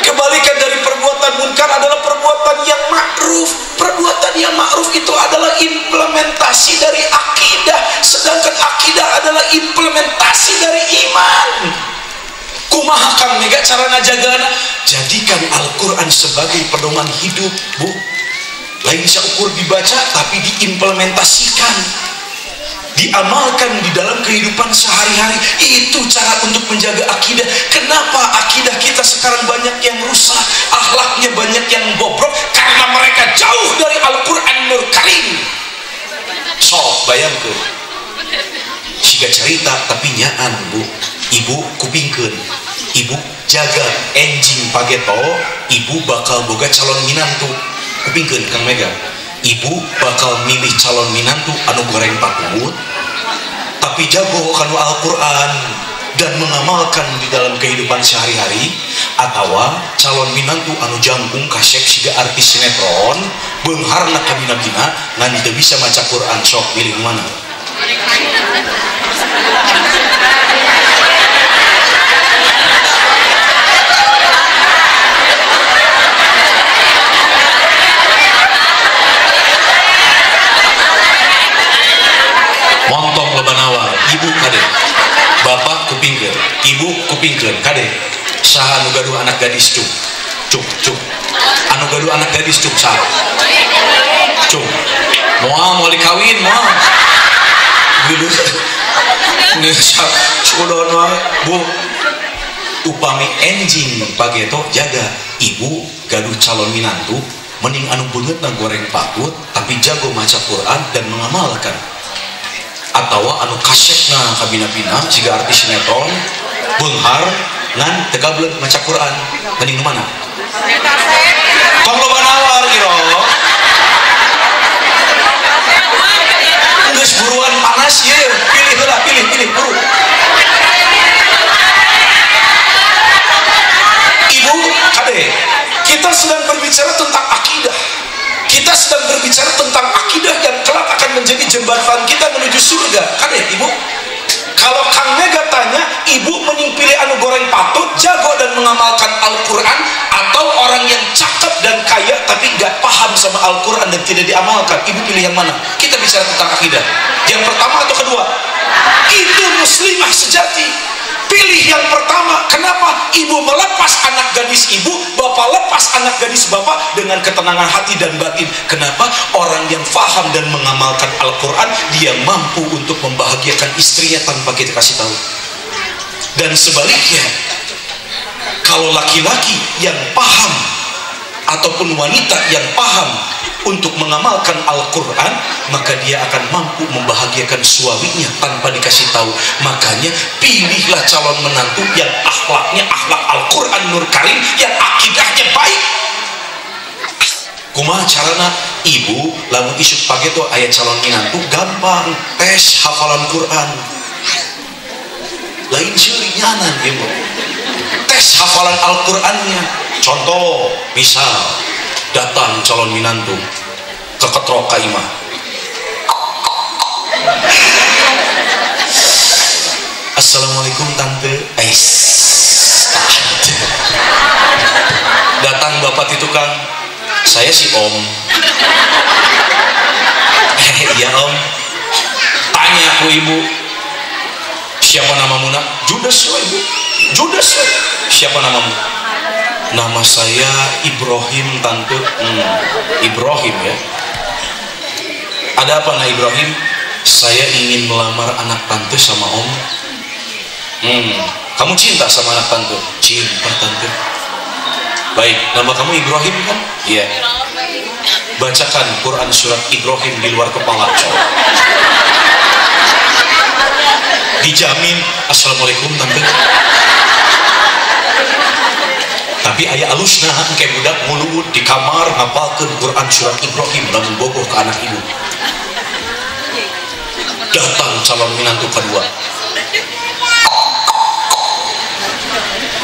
Kebalikan dari perbuatan munkar adalah perbuatan yang ma'ruf. Perbuatan yang ma'ruf itu adalah implementasi dari akidah, sedangkan akidah adalah implementasi dari iman. Kumaha kang mega cara ngajagana? Jadikan Al-Quran sebagai pedoman hidup, Bu. Lain saukur dibaca tapi diimplementasikan, diamalkan di dalam kehidupan sehari-hari. Itu cara untuk menjaga akidah. Kenapa akidah kita sekarang banyak yang rusak, akhlaknya banyak yang bobrok? Karena mereka jauh dari Al-Quran Nur Karim. Sok bayangkeun, siga cerita tapi nyaan, Bu. Ibu kupingkeun, ibu jaga enjing pageto, ibu bakal boga calon minantu. Kupingkeun Kang Mega, ibu bakal milih calon minantu anu goreng patut tapi jago kanu Al-Quran dan mengamalkan di dalam kehidupan sehari-hari, atau calon minantu anu jangkung kasep siga artis sinetron beungharna ka bina-bina ngan teu bisa maca Quran. Sok milih mana? Montong lebanawar, ibu kade, bapak kupingkeun, ibu kupingkeun kade. Saha anu gaduh anak gadis cuk, anu gaduh anak gadis cuk saha? Cuk, moal dikawin moal. Gitu. Ngesak sudah wae, Bu. Upami enjing pageto jaga, ibu gaduh calon minantu, mending anu beungeutna goreng patut tapi jago maca Quran dan mengamalkan. Atau anu kasetna kabina-bina siga artis sinetron beunghar ngan teu gableug maca Quran, mending nu mana? Tong loba nawar iro. Geus buruan panas ieu, pilih heula, pilih buru. Ibu, kade, kita sedang berbicara tentang akidah. Kita sedang berbicara tentang akidah yang kelak akan menjadi jembatan kita menuju surga. Kan ya, Ibu? Kalau Kang Mega tanya, Ibu mending pilih anu goreng patut, jago dan mengamalkan Al-Quran, atau orang yang cakep dan kaya tapi gak paham sama Al-Quran dan tidak diamalkan? Ibu pilih yang mana? Kita bicara tentang akidah. Yang pertama atau kedua? Itu muslimah sejati. Pilih yang pertama. Kenapa? Ibu melepas anak gadis ibu, bapak lepas anak gadis bapak dengan ketenangan hati dan batin. Kenapa? Orang yang faham dan mengamalkan Al-Quran, dia mampu untuk membahagiakan istrinya tanpa kita kasih tahu. Dan sebaliknya, kalau laki-laki yang paham ataupun wanita yang paham untuk mengamalkan Al-Quran, maka dia akan mampu membahagiakan suaminya tanpa dikasih tahu. Makanya pilihlah calon menantu yang akhlaknya akhlak Al-Quran Nur Karim, yang akidahnya baik. Kumaha carana? Ibu lamun isuk pageto aya calon menantu, gampang, tes hafalan Quran. Lain ceurinyanan ibu, tes hafalan Al-Qurannya. Contoh, misal datang calon minantu ke ketrok ka imah, Assalamualaikum tante, Datang bapak itu Kang, saya si Om. Iya Om. Tanya aku ibu, siapa namamu nak? Judas lah ibu. Judas lah. Siapa namamu? Nama saya Ibrahim tante. Ibrahim ya. Ada apa nak Ibrahim? Saya ingin melamar anak tante sama Om. Kamu cinta sama anak tante? Cinta tante. Baik, nama kamu Ibrahim kan? Iya. Bacakan Quran surat Ibrahim di luar kepala. Dijamin. Assalamualaikum tante. Tapi ayah alusna kayak budak mulut di kamar ngapalkeun Quran surat Ibrahim lamun bogoh ke anak ibu. Datang calon menantu kedua.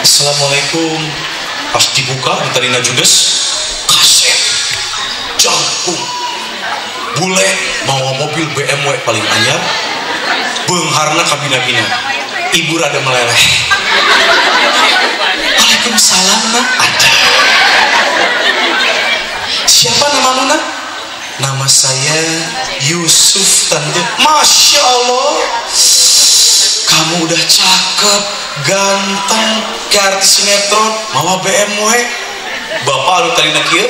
Assalamualaikum. Pas dibuka diterima Judas, kaset, jangkung, bule, bawa mobil BMW paling anyar, beungharna kabina-bina. Ibu rada meleleh. Waalaikumsalam nak. Ada. Siapa namamu nak? Nama saya Yusuf tante. Masya Allah, kamu udah cakep, ganteng, kayak artis sinetron, mawa BMW. Bapak lu tadi nak kieu.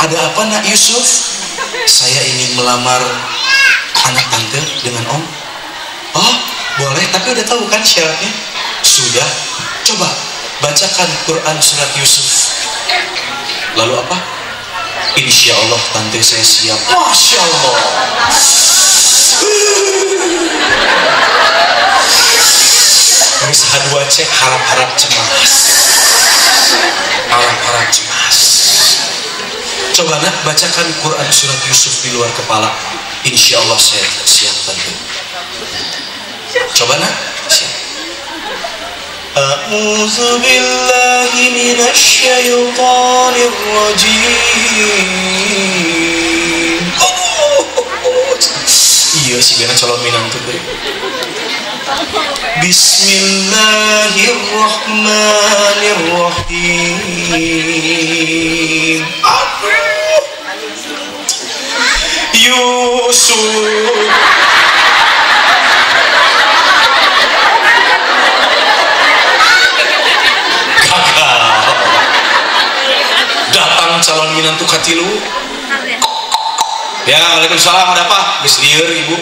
Ada apa nak Yusuf? Saya ingin melamar anak tante dengan Om. Oh boleh, tapi udah tahu kan syaratnya? Sudah. Coba bacakan Quran surat Yusuf. Lalu apa? Insya Allah tante saya siap. Masya Allah. Terus hadwa cek harap-harap cemas. Harap-harap cemas. Coba nak bacakan Quran surat Yusuf di luar kepala. Insya Allah saya siap tante. Coba nak siap. A'udzu billahi minasy syaithanir rajim. Iya sih bener calon minantu deh. Bismillahirrahmanirrahim. Aduh. Yusuf. Datang calon minantu katilu. Ya, waalaikumsalam, ada apa? Geus dieur ibu.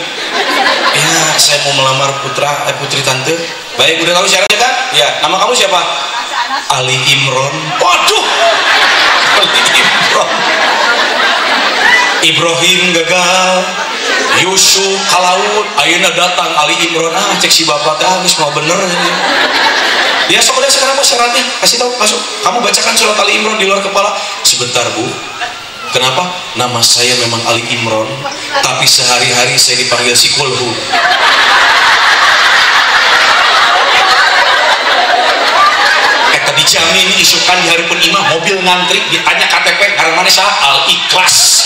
Ya, saya mau melamar putri tante. Baik, udah tahu syaratnya kan? Ya, nama kamu siapa? Ali Imron. Waduh. Ali Imron. Ibrahim gagal. Yusuf kalaut. Ayeuna datang Ali Imron. Cek si bapak teh geus mau bener. Ya, soalnya sekarang mau syaratnya. Kasih tahu, masuk. Kamu bacakan surat Ali Imron di luar kepala. Sebentar, Bu. Kenapa? Nama saya memang Ali Imron, tapi sehari-hari saya dipanggil si Kulhu. Kita dijamin isukan di hari penimah mobil ngantri ditanya KTP karena mana sah Al Ikhlas.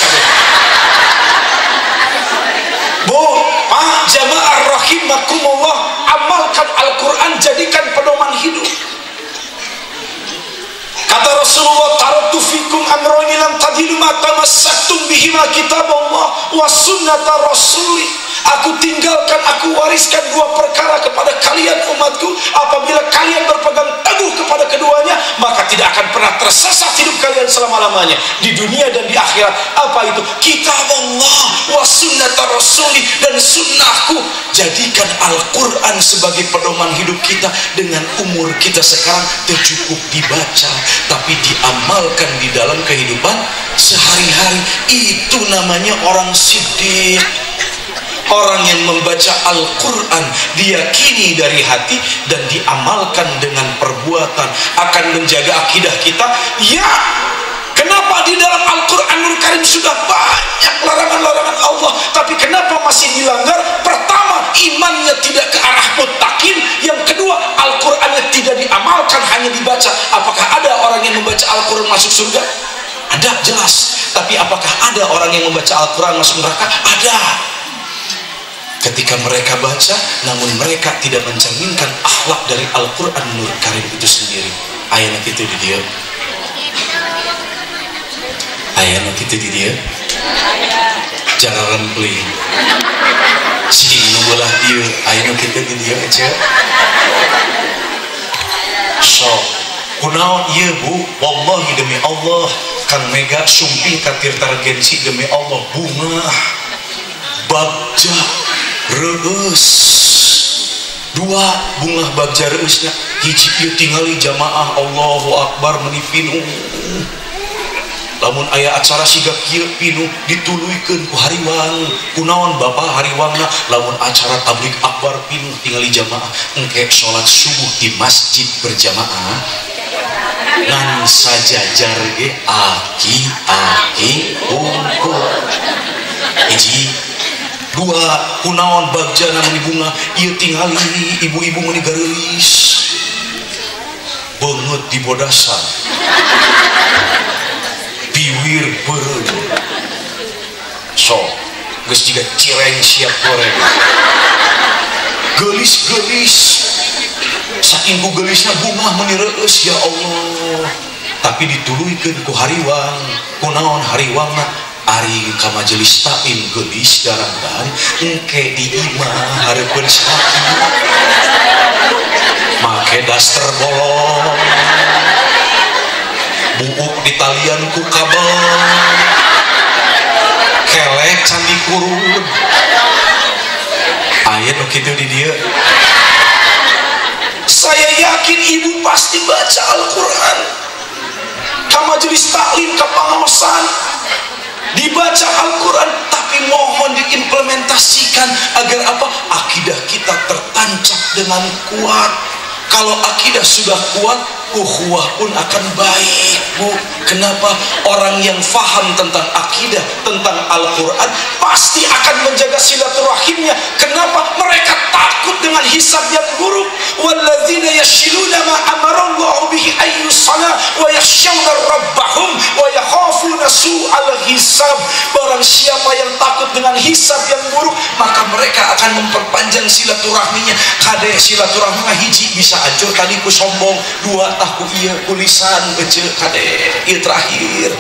Bu, Pak jamaah rahimakumullah, amalkan Al-Quran, jadikan pedoman hidup. Kata Rasulullah, taraktu fikum amrayni lam tadillu ma tamassaktum bihima kitaballah wa sunnata rasuli. Aku tinggalkan, aku wariskan dua perkara kepada kalian umatku. Apabila kalian berpegang teguh kepada keduanya, maka tidak akan pernah tersesat hidup kalian selama-lamanya di dunia dan di akhirat. Apa itu? Kitabullah wa sunnata rasuli, dan sunnahku. Jadikan Al-Quran sebagai pedoman hidup kita. Dengan umur kita sekarang tidak cukup dibaca, tapi diamalkan di dalam kehidupan sehari-hari. Itu namanya orang siddiq. Orang yang membaca Al-Quran diyakini dari hati dan diamalkan dengan perbuatan akan menjaga akidah kita. Ya, kenapa di dalam Al-Quranul Karim sudah banyak larangan-larangan Allah, tapi kenapa masih dilanggar? Pertama, imannya tidak ke arah muttaqin. Yang kedua, Al-Qurannya tidak diamalkan, hanya dibaca. Apakah ada orang yang membaca Al-Quran masuk surga? Ada, jelas. Tapi apakah ada orang yang membaca Al-Quran masuk neraka? Ada. ketika mereka baca namun mereka tidak mencerminkan akhlak dari Al-Quran Nur Karim itu sendiri. Ayat itu di dia, ayat itu di dia, jangan rempling si nubulah dia, ayat itu di dia aja. So kunaon ieu Bu, wallahi demi Allah Kang Mega sumping ka tirta regensi demi Allah bunga bagja reus dua bunga bagja reusnya hiji ieu tingali jamaah Allahu Akbar meuni pinuh. Lamun aya acara siga kieu pinuh dituluykeun ku hariwang kunaon Bapak hariwangna lamun acara tablik akbar pinuh tingali jamaah engke salat subuh di masjid berjamaah ngan sajajar ge aki-aki unggul. Hiji dua kunaon bagjana meuni bunga ieu tingali ibu-ibu meuni gareulis beungeut di bodasan biwir beureun so geus jiga cireng siap goreng geulis-geulis saking ku geulisna bunga meuni reus ya Allah tapi dituluykeun ku hariwang kunaon hariwangna ari ka majelis taklim geulis darangan engke di imah hareupeun sakit make daster bolong buuk ditalian ku kabel kelek candi kurun aya nu kitu di dieu. Saya yakin ibu pasti baca Al-Quran ka majelis taklim ka pangaosan dibaca Al-Quran tapi mohon diimplementasikan agar apa akidah kita tertancap dengan kuat. Kalau akidah sudah kuat ukhuwah pun akan baik Bu. Kenapa? Orang yang faham tentang akidah, tentang Al-Quran pasti akan menjaga silaturahimnya. Kenapa? Mereka takut dengan hisab yang buruk. Walladzina yashiluna ma amarallahu bihi ayyusala wa yakhshawna rabbahum wa yakhafuna su'al hisab. Barang siapa yang takut dengan hisab yang buruk maka mereka akan memperpanjang silaturahminya. Kade silaturahminya hiji bisa hancur tadi ku sombong, dua tahu iya kulisan bece kade iya terakhir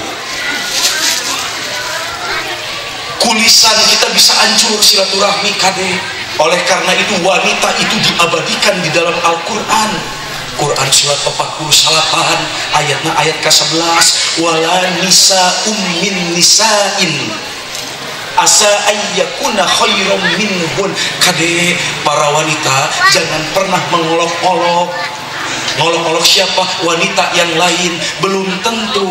kulisan kita bisa hancur silaturahmi kade. Oleh karena itu wanita itu diabadikan di dalam Al-Quran. Quran surat 48 ayatnya ayat ke-11 wala nisa'um min nisa'in asa ayyakuna khairam minhun. Kade para wanita jangan pernah mengolok-olok. Ngolok-olok siapa? Wanita yang lain. Belum tentu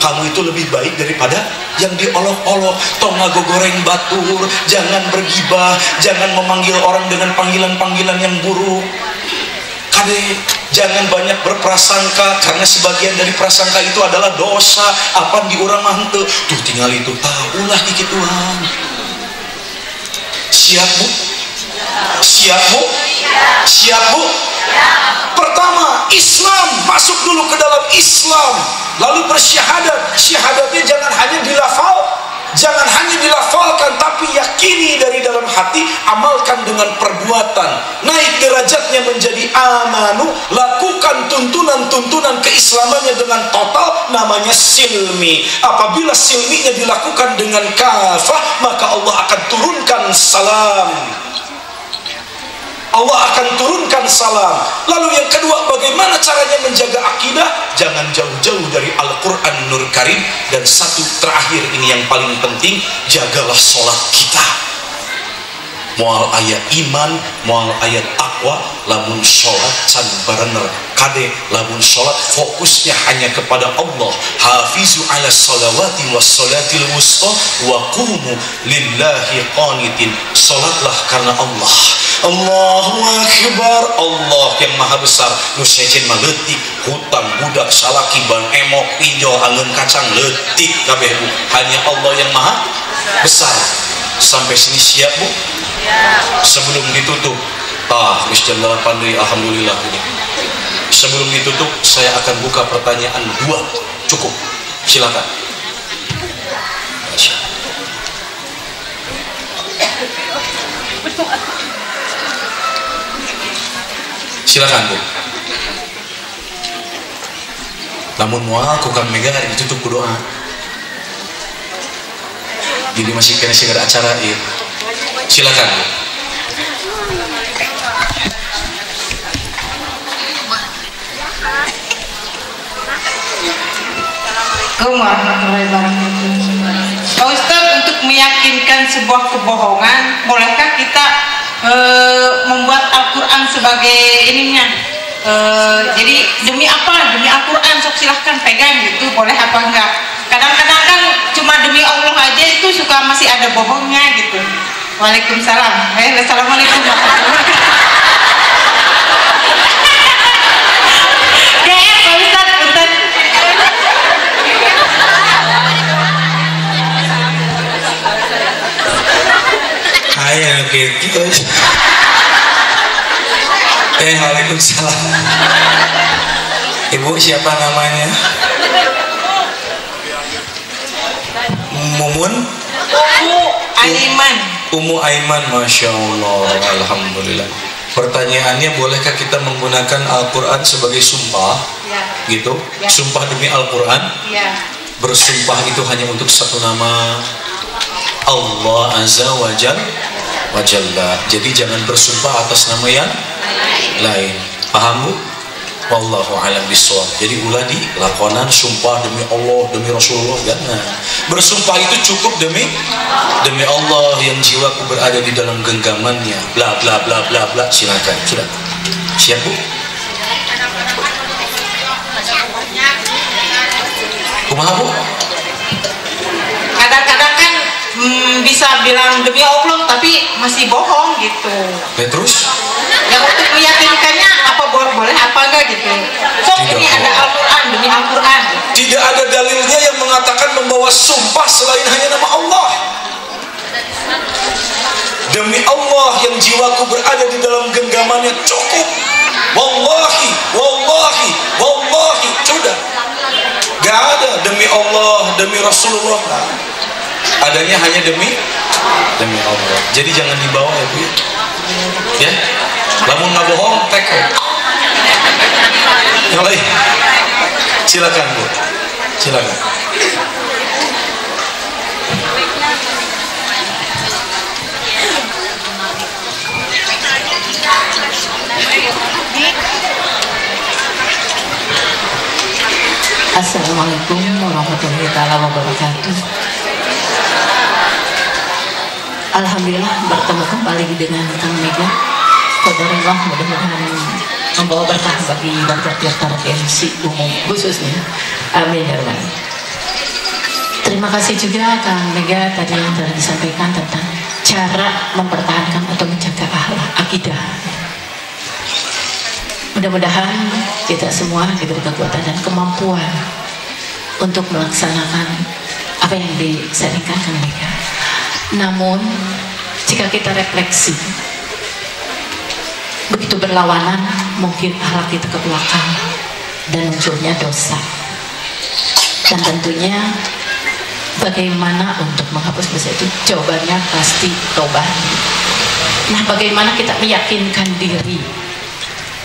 kamu itu lebih baik daripada yang diolok-olok. Tong ngagogoreng batur, jangan bergibah, jangan memanggil orang dengan panggilan-panggilan yang buruk. Kade jangan banyak berprasangka karena sebagian dari prasangka itu adalah dosa. Apa di urang mah henteu tuh tinggal itu tahulah dikituan. Siap Bu? Siap Bu? Siap Bu? Pertama, Islam, masuk dulu ke dalam Islam, lalu bersyahadat. Syahadatnya jangan hanya dilafal, jangan hanya dilafalkan, tapi yakini dari dalam hati, amalkan dengan perbuatan. Naik derajatnya menjadi amanu, lakukan tuntunan-tuntunan keislamannya dengan total, namanya silmi. Apabila silminya dilakukan dengan kafah, maka Allah akan turunkan salam. Allah akan turunkan salam. Lalu yang kedua, bagaimana caranya menjaga akidah? Jangan jauh-jauh dari Al-Quran Nur Karim. Dan satu terakhir ini yang paling penting, jagalah sholat kita. Moal ayat iman, moal ayat takwa, lamun sholat can barener kade, lamun sholat fokusnya hanya kepada Allah. Hafizu ala salawati was salatil wusta wa qumu lillahi qanitin. Sholatlah karena Allah. Allahu Akbar, Allah yang maha besar. Nu sejen mah leutik, hutang budak salaki ban emok pinjol angeun kacang leutik kabeh Bu. Hanya Allah yang maha besar. Sampai sini siap Bu? Sebelum ditutup, geus jam 8 deui alhamdulillah ini. Sebelum ditutup saya akan buka pertanyaan 2. Cukup. Silakan. Silakan Bu. Namun mual ku Kang Mega ditutup ku doa. Jadi masih kena segera acara ieu. Silakan Bu. Warahmatullahi wabarakatuh. Pak Ustadz, untuk meyakinkan sebuah kebohongan, bolehkah kita membuat Al-Quran sebagai ininya? Jadi demi apa? Demi Al-Quran, sok silahkan pegang gitu, boleh apa enggak? Kadang-kadang kan cuma demi Allah aja itu suka masih ada bohongnya gitu. Waalaikumsalam. Assalamualaikum warahmatullahi wabarakatuh. Ayah gitu. Waalaikumsalam. Ibu siapa namanya? Mumun? Umu Aiman. Umu Aiman, Masya Allah, Alhamdulillah. Pertanyaannya, bolehkah kita menggunakan Al-Quran sebagai sumpah? Ya. Gitu? Ya. Sumpah demi Al-Quran? Ya. Bersumpah itu hanya untuk satu nama Allah Azza wa Jalla. Jadi jangan bersumpah atas nama yang lain. Paham Bu? Wallahu a'lam bishawab. Jadi ulah di lakonan sumpah demi Allah, demi Rasulullah, jangan. Bersumpah itu cukup demi Allah yang jiwaku berada di dalam genggamannya. Bla bla bla bla bla. Silakan. Sudah. Siap Bu? Kumaha Bu? Kadang-kadang kan bisa bilang demi Allah tapi masih bohong gitu. Ya terus? Ya untuk meyakinkannya apa boleh apa enggak gitu. So ini ada Al-Quran, demi Al-Quran. Tidak ada dalilnya yang mengatakan membawa sumpah selain hanya nama Allah. Demi Allah yang jiwaku berada di dalam genggamannya, cukup. Wallahi, wallahi, wallahi. Sudah. Gak ada demi Allah, demi Rasulullah. Adanya hanya demi Allah. Jadi jangan dibawa ya Bu. Ya. Lamun nggak bohong, teko. Yang lain. Silakan Bu. Silakan. Assalamualaikum warahmatullahi wabarakatuh. Alhamdulillah bertemu kembali dengan Kang Mega. Qadarullah, mudah-mudahan membawa berkah bagi warga Tirta MC umum khususnya. Amin ya rabbal. Terima kasih juga Kang Mega tadi yang telah disampaikan tentang cara mempertahankan atau menjaga akhlak akidah. Mudah-mudahan kita semua diberi kekuatan dan kemampuan untuk melaksanakan apa yang disampaikan Kang Mega. Namun jika kita refleksi, begitu berlawanan mungkin akhlak kita ke belakang dan munculnya dosa. Dan tentunya bagaimana untuk menghapus dosa itu? Jawabannya pasti tobat. Nah, bagaimana kita meyakinkan diri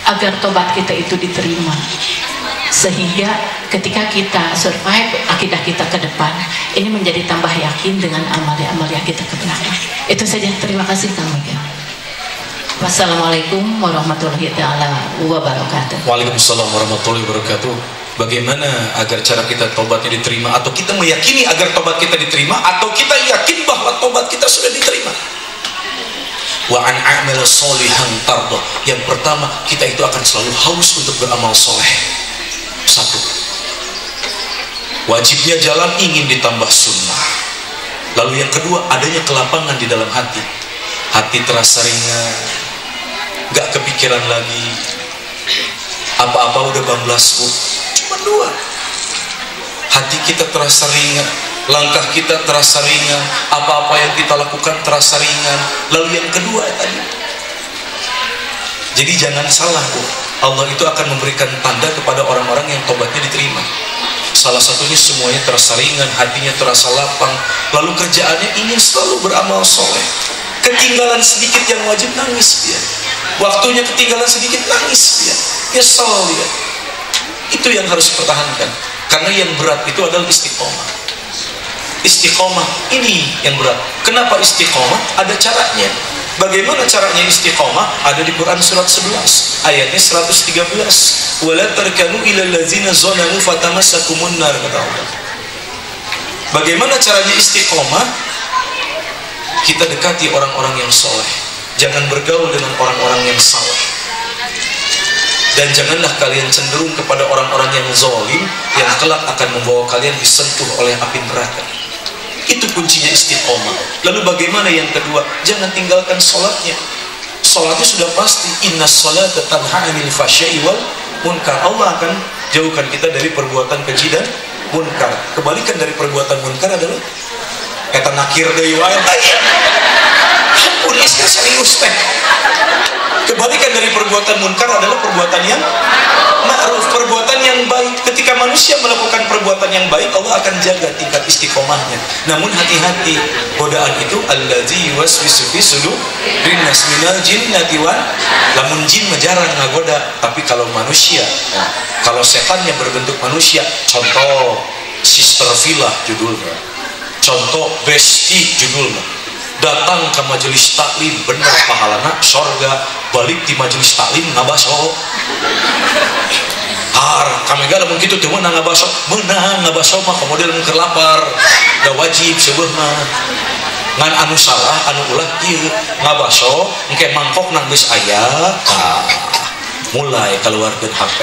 agar tobat kita itu diterima, sehingga ketika kita survive akidah kita ke depan ini menjadi tambah yakin dengan amal-amal yang kita ke belakang. Itu saja, terima kasih Kang Mega. Wassalamualaikum warahmatullahi wabarakatuh. Waalaikumsalam warahmatullahi wabarakatuh. Bagaimana agar cara kita tobatnya diterima, atau kita meyakini agar tobat kita diterima, atau kita yakin bahwa tobat kita sudah diterima? Wa an a'mala sholihan tardah. Yang pertama, kita itu akan selalu haus untuk beramal soleh. Satu, wajibnya jalan ingin ditambah sunnah. Lalu yang kedua, adanya kelapangan di dalam hati. Hati terasa ringan, gak kepikiran lagi apa-apa, udah bablas Bu. Cuma dua, hati kita terasa ringan, langkah kita terasa ringan, apa-apa yang kita lakukan terasa ringan. Lalu yang kedua tadi, jadi jangan salah Bu, Allah itu akan memberikan tanda kepada orang-orang yang tobatnya diterima. Salah satunya semuanya terasa ringan, hatinya terasa lapang, lalu kerjaannya ingin selalu beramal soleh. Ketinggalan sedikit yang wajib, nangis dia. waktunya ketinggalan sedikit nangis dia, nyesel dia. Itu yang harus dipertahankan, karena yang berat itu adalah istiqomah. Istiqomah ini yang berat. Kenapa istiqomah? Ada caranya. Bagaimana caranya istiqomah? Ada di Quran surat 11 ayatnya 113. Wala tarkanu ilal ladzina zalamu fatamassakumun nar, kata Allah. Bagaimana caranya istiqomah? Kita dekati orang-orang yang soleh, jangan bergaul dengan orang-orang yang salah, dan janganlah kalian cenderung kepada orang-orang yang zalim yang kelak akan membawa kalian disentuh oleh api neraka. Itu kuncinya istiqomah. Lalu bagaimana yang kedua? Jangan tinggalkan sholatnya. Sholatnya sudah pasti, inna sholata tanha 'anil fahsya'i wal munkar. Allah akan jauhkan kita dari perbuatan keji dan munkar. Kebalikan dari perbuatan munkar adalah eta nakir deui wae. Ampun, istri serius teh. Kebalikan dari perbuatan munkar adalah perbuatan yang ma'ruf, perbuatan yang baik. Ketika manusia melakukan perbuatan yang baik, Allah akan jaga tingkat istiqomahnya. Namun hati-hati, godaan itu allazi yuwaswisu fi sudurin nas minal jinnati wan. Lamun jin jarang ngagoda, tapi kalau manusia, kalau setannya berbentuk manusia, contoh Sister Villa judulnya, contoh Besti judulnya. Datang ke majelis taklim, bener pahalana sorga, balik di majelis taklim ngabaso. Kami gak mungkin itu temen ngabaso, menang ngabaso mah kemudian mungkin lapar, udah wajib sebenarnya. Ngan anu salah, anu ulah iya ngabaso, mungkin mangkok nang geus aya, mulai keluarkan HP.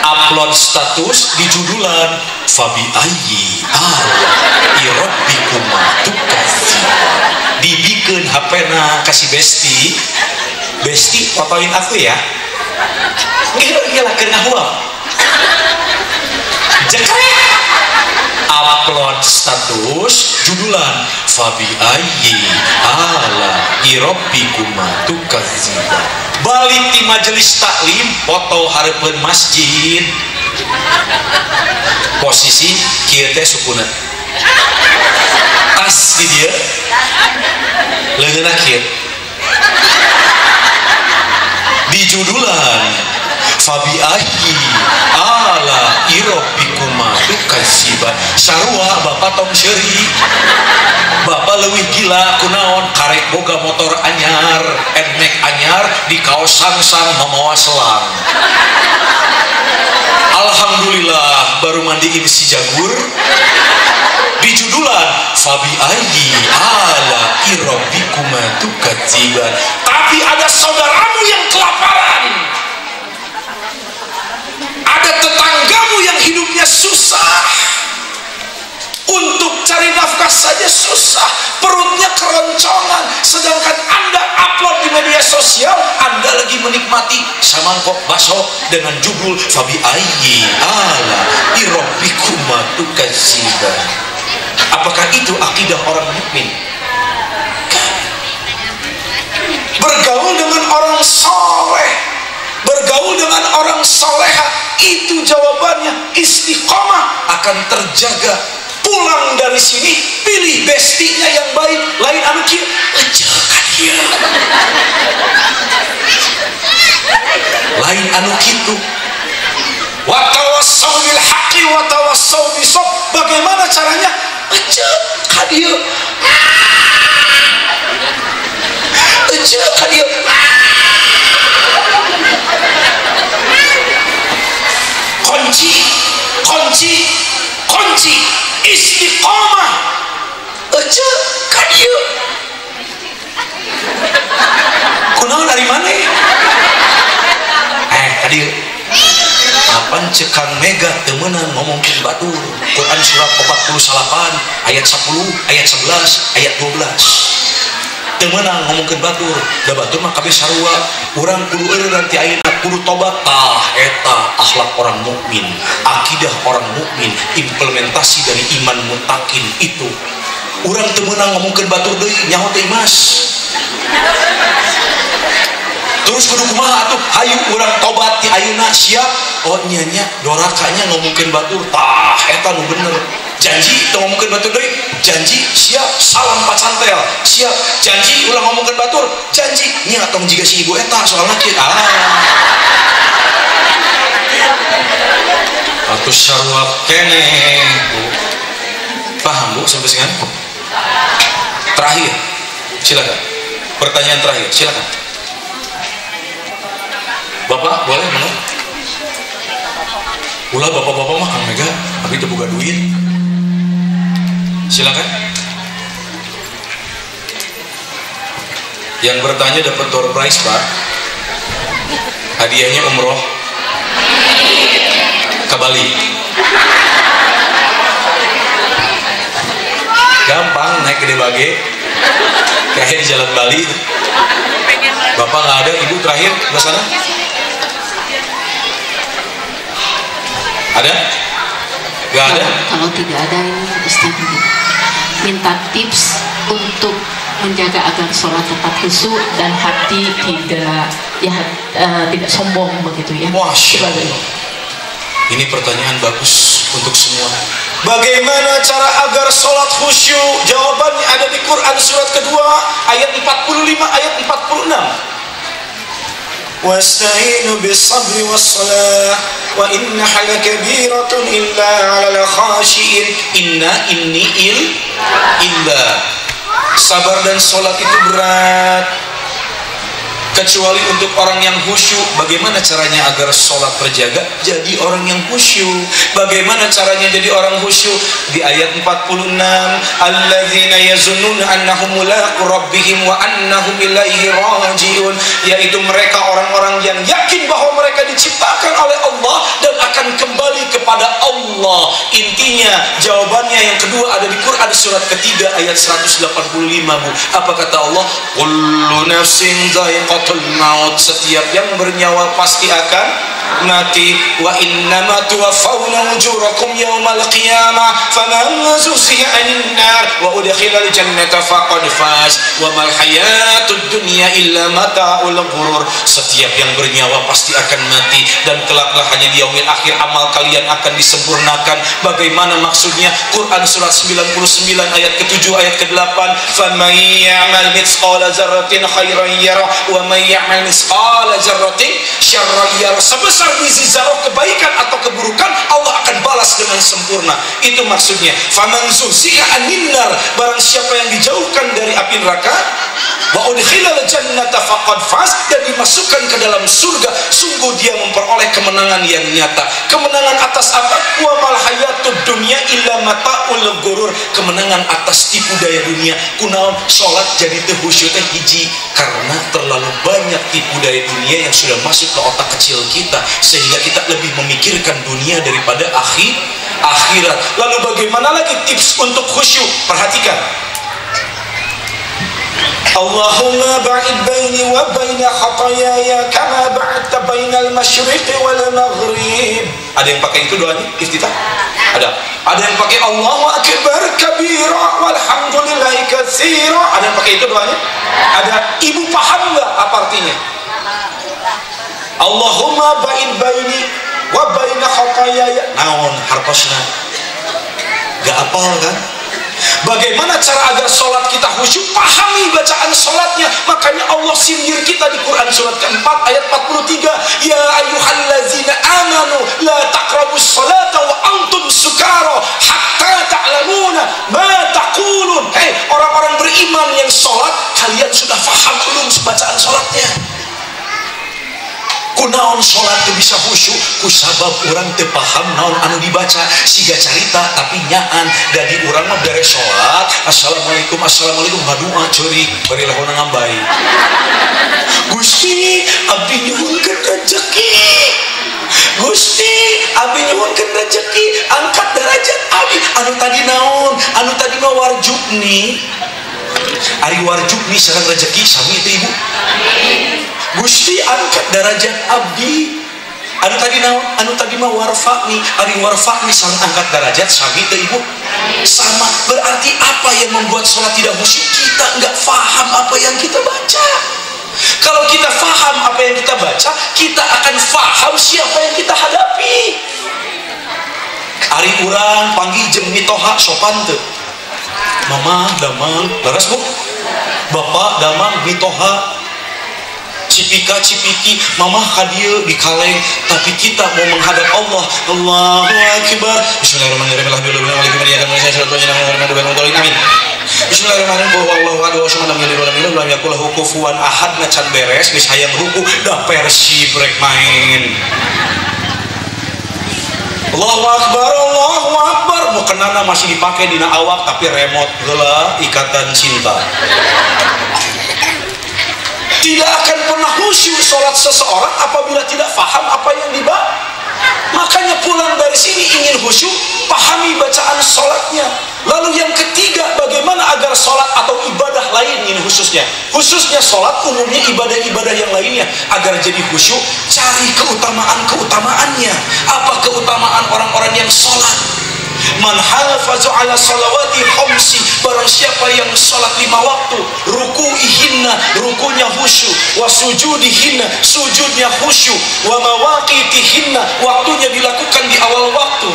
Upload status di judulan Fabi Ayyi ala Irobikuma tukasi, dibikin HP-na kasih Besti fotoin aku ya, gila kena huang jekrek. Upload status judulan Fabi Ayyi ala Irobikuma tukasi, balik di majelis taklim foto hareupeun masjid, posisi kieu teh sukuna tas di dieu leungeunna kieu, di judulan Fabi Ayyi ala Irobikuma tukasiba, sarua bapak tong seuri, bapak leuwih gila kunaon, karek boga motor anyar, NMAX anyar, di kaosan sang mamawa selang. Alhamdulillah baru mandiin si jagur, di judulan Fabi Ayyi ala Irobikuma tukasiba. Tapi ada saudaramu yang kelaparan, ada tetanggamu yang hidupnya susah, untuk cari nafkah saja susah, perutnya keroncongan, sedangkan Anda upload di media sosial, Anda lagi menikmati samangkok bakso dengan judul Fabi Ayyi ala Irobikuma tukasiba. Apakah itu akidah orang mukmin? Bergaul dengan orang soleh, bergaul dengan orang soleha, itu jawabannya. Istiqomah akan terjaga. Pulang dari sini, pilih bestinya yang baik, lain anu kieu aja ka dieu, lain anu kitu. Wa tawassau bil haqqi wa tawassau bis sabr. Bagaimana caranya? Aja ka dieu, aja ka dieu. Kunci istiqomah aja ka dieu. Kunaon dari mana? Ka dieu. Apan cekang mega teu meunang ngomongkeun batur. Quran surat 48 ayat 10, ayat 11, ayat 12. Teu meunang ngomongkeun batur. Da batur mah kabeh sarua. Urang kudu eureun ti ayeuna kudu tobat. Tah eta akhlak orang mukmin, akidah orang mukmin, implementasi dari iman mutakin itu. Urang teu meunang ngomongkeun batur deui, nyaho teh Mas. Terus kudu kumaha atuh? Hayu urang tobat ti ayeuna siap. Oh nya dorakanya ngomongkeun batur. Tah eta nu bener. janji teu ngomongkeun batur deui, janji siap salam pacantel, siap janji ulah ngomongkeun batur, janji nya tong jiga si ibu eta soalna kieu atuh sarua kene Bu. Paham Bu sampai sekian? Terakhir silakan, pertanyaan terakhir silakan Bapak boleh bener? Ulah bapak-bapak mah Kang Mega tapi teu boga duit. Silakan. Yang bertanya dapat door prize Pak. Hadiahnya umroh ke Bali. Gampang naik Gede Bage kayak di jalan Bali. Bapak nggak ada, ibu terakhir ke sana? Ada? Nggak ada? Kalau tidak ada ini Ustaz minta tips untuk menjaga agar sholat tetap khusyuk dan hati tidak sombong begitu ya. Masya Allah. Ini pertanyaan bagus untuk semua. Bagaimana cara agar sholat khusyuk? Jawabannya ada di Quran surat kedua ayat 45 ayat 46. Wasta'inu bis-sabri was-salah wa innaha lakabiratun illa 'alal khashiin. Inni illa. Sabar dan sholat itu berat kecuali untuk orang yang khusyuk. Bagaimana caranya agar sholat terjaga? Jadi orang yang khusyuk. Bagaimana caranya jadi orang khusyuk? Di ayat 46, alladzina yazunnuna annahum mulaqu rabbihim wa annahum ilaihi raji'un, yaitu mereka orang-orang yang yakin bahwa mereka diciptakan oleh Allah dan akan kembali kepada Allah. Intinya jawabannya yang kedua ada di Quran surat ketiga ayat 185 Bu. Apa kata Allah? Kullu nafsin dha'iqatul maut, setiap yang bernyawa pasti akan mati. Wa innama tuwaffawna ujurakum yaumal qiyamah faman zuhziha 'anil nar wa udkhilal jannata faqad faz wa mal hayatud dunya illa mata'ul ghurur. Setiap yang bernyawa pasti akan mati dan kelaklah hanya di yaumil akhir amal kalian akan disempurnakan. Bagaimana maksudnya? Quran surat 99 ayat ke-7 ayat ke-8, faman ya'mal mithqala dzarratin khairan yarah wa may ya'mal mithqala dzarratin syarran yarah. Sebesar biji zarah kebaikan atau keburukan Allah akan balas dengan sempurna. Itu maksudnya. Faman zuhziha 'anil nar, barang siapa yang dijauhkan dari api neraka, wa udkhilal jannata faqad faz, dan dimasukkan ke dalam surga, sungguh dia memperoleh kemenangan yang nyata. Kemenangan atas apa? Wa mal hayatud dunya illa mata'ul ghurur. Kemenangan atas tipu daya dunia. Kunaon salat jadi teu khusyuk teh hiji karena terlalu banyak tipu daya dunia yang sudah masuk ke otak kecil kita sehingga kita lebih memikirkan dunia daripada akhirat. Lalu bagaimana lagi tips untuk khusyuk? Perhatikan. Allahumma ba'id baini wa baina khataayaya kama ba'adta bainal masyriqi wal maghrib. Ada yang pakai itu doanya iftitah? Ada yang pakai Allahu akbar kabira walhamdulillahi katsira. Ada yang pakai itu doanya? Ada. Ibu paham enggak apa artinya? Allahumma ba'id baini wa baina khataayaya. Naon hartosna? Gak apal kan? Bagaimana cara agar sholat kita khusyuk? Pahami bacaan sholatnya. Makanya Allah sindir kita di Quran surat keempat ayat 43, ya ayyuhallazina amanu la taqrabus sholata wa antum sukara hatta ta'lamuna ma taqulun. Hei orang-orang beriman yang sholat, kalian sudah paham belum bacaan sholatnya? Kunaon sholat teu bisa khusyuk kusabab urang teu paham naon anu dibaca. Siga carita tapi nyaan dari urang mah beres sholat assalamualaikum ngadua ceurik bari lahona ngambai. Gusti abdi nyuhunkeun rezeki, Gusti abdi nyuhunkeun rezeki, angkat derajat abdi. Anu tadi naon? Anu tadi mah warjubni. Ari warjubni sareng rezeki sami teh Ibu. Gusti angkat derajat abdi. Anu tadi naon? Anu tadi mah warfa'ni. Ari warfa'ni sareng angkat derajat sami teh Ibu. Sama. Berarti apa yang membuat sholat tidak khusyuk? Kita enggak faham apa yang kita baca. Kalau kita faham apa yang kita baca, kita akan faham siapa yang kita hadapi. Ari urang panggih jeung mitoha sopan teu mama damang laras bu bapak damang mitoha cipika cipiki mama hadiah di kaleng tapi kita mau menghadap Allah. Allahu akbar. Bismillahirrahmanirrahim. Bismillahirrahmanirrahim. Wallahu a'lam bishawab. Lam yakul lahu kufuwan ahad can beres geus hayang ruku da Persib rek main. Allahu akbar, Allahu akbar. Mukenana masih dipakai dina awak tapi remote heula ikatan cinta. Tidak akan pernah khusyuk sholat seseorang apabila tidak paham apa yang dibahas. Makanya pulang dari sini ingin khusyuk, pahami bacaan sholatnya. Lalu yang ketiga, bagaimana agar sholat atau ibadah lain ini khususnya sholat, umumnya ibadah-ibadah yang lainnya agar jadi khusyuk, cari keutamaan-keutamaannya. Apa keutamaan orang-orang yang sholat? Man hafazu ala salawati khamsi, barang siapa yang salat 5 waktu, ruku'ihinna, rukunya khusyuk, wa sujudihinna, sujudnya khusyuk, wa mawaqitihinna, waktunya dilakukan di awal waktu,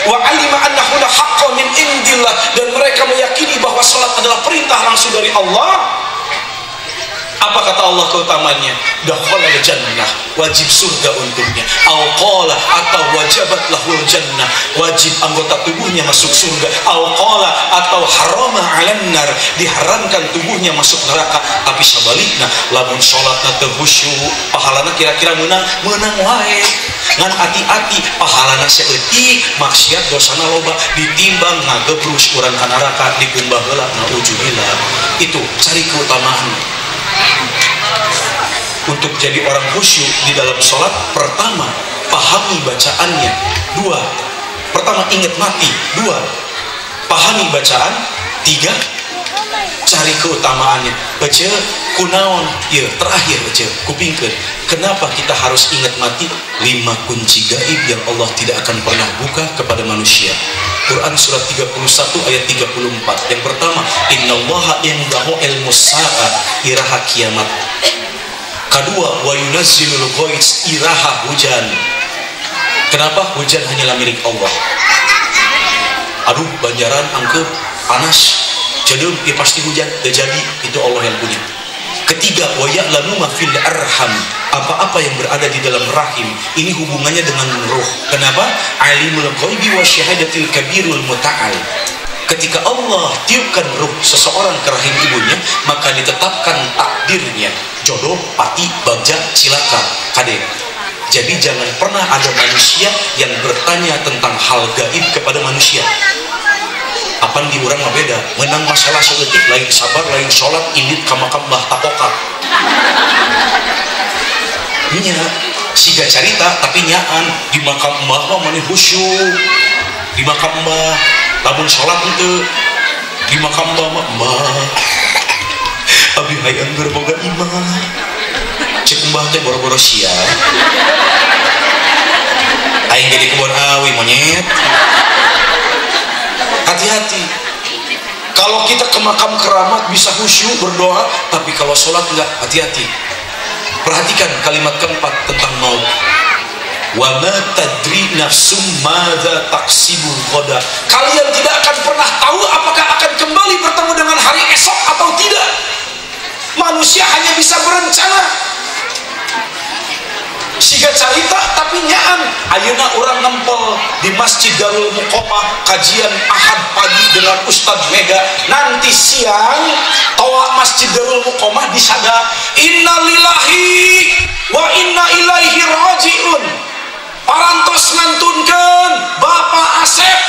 wa alima annahu la haqqan min indillah, dan mereka meyakini bahwa salat adalah perintah langsung dari Allah. Apa kata Allah keutamaannya? Dakhalal jannah, wajib surga untuknya. Au qala, atau wajabat lahul jannah, wajib anggota tubuhnya masuk surga. Au qala, atau harama 'alan nar, diharamkan tubuhnya masuk neraka. Tapi sabalikna, lamun salatna teu khusyuk, pahalana kira-kira menang wae. Ngan hati-hati, pahalana saeutik, maksiat dosana loba, ditimbang ngagebrus urang ka neraka, dikumbah heula naudzubillah. Itu cari keutamaan. Untuk jadi orang khusyuk di dalam sholat, pertama, pahami bacaannya. 2, pertama ingat mati. 2, pahami bacaan. 3, cari keutamaannya. Baca kunaon, ya terakhir baca kupingkeun. Kenapa kita harus ingat mati? 5 kunci gaib yang Allah tidak akan pernah buka kepada manusia. Quran surat 31 ayat 34. Yang pertama, innallaha indahu ilmus sa'a, iraha kiamat. Kedua, wa yunazzilul ghaiz, iraha hujan. Kenapa? Hujan hanyalah milik Allah. Aduh, banjaran angkep panas jadul, ya pasti hujan, terjadi, itu Allah yang punya. Ketiga, wa ya'lamu ma fil arham, apa-apa yang berada di dalam rahim, ini hubungannya dengan ruh. Kenapa? Alimul ghaibi wa syahadatil kabirul muta'al. Ketika Allah tiupkan ruh seseorang ke rahim ibunya, maka ditetapkan takdirnya, jodoh, pati, bagja, cilaka, kade. Jadi jangan pernah ada manusia yang bertanya tentang hal gaib kepada manusia. Apaan di urang mah beda, menang masalah seutik, lain sabar, lain sholat, indit kamakam bah tapoka. Nya siga carita tapi nyaan di makam mbah mah maneh khusyuk. Di makam mbah lamun sholat henteu, di makam mbah mah abi hayang berboga imah. Cek mbah teh boro-boro sia. Aing jadi kebon awi monyet. Hati-hati. Kalau kita ke makam keramat bisa khusyuk berdoa, tapi kalau sholat enggak, hati-hati. Perhatikan kalimat keempat tentang maut. Wa ma tadri nafsum madza taksibu ghadan. Kalian tidak akan pernah tahu apakah akan kembali bertemu dengan hari esok atau tidak. Manusia hanya bisa berencana. Siga carita tapi nyaan. Ayeuna orang ngempel di Masjid Darul Muqomah kajian Ahad pagi dengan Ustadz Mega. Nanti siang toa Masjid Darul Muqomah disada innalillahi wa inna ilaihi rajiun. Parantos ngantunkeun Bapak Asep.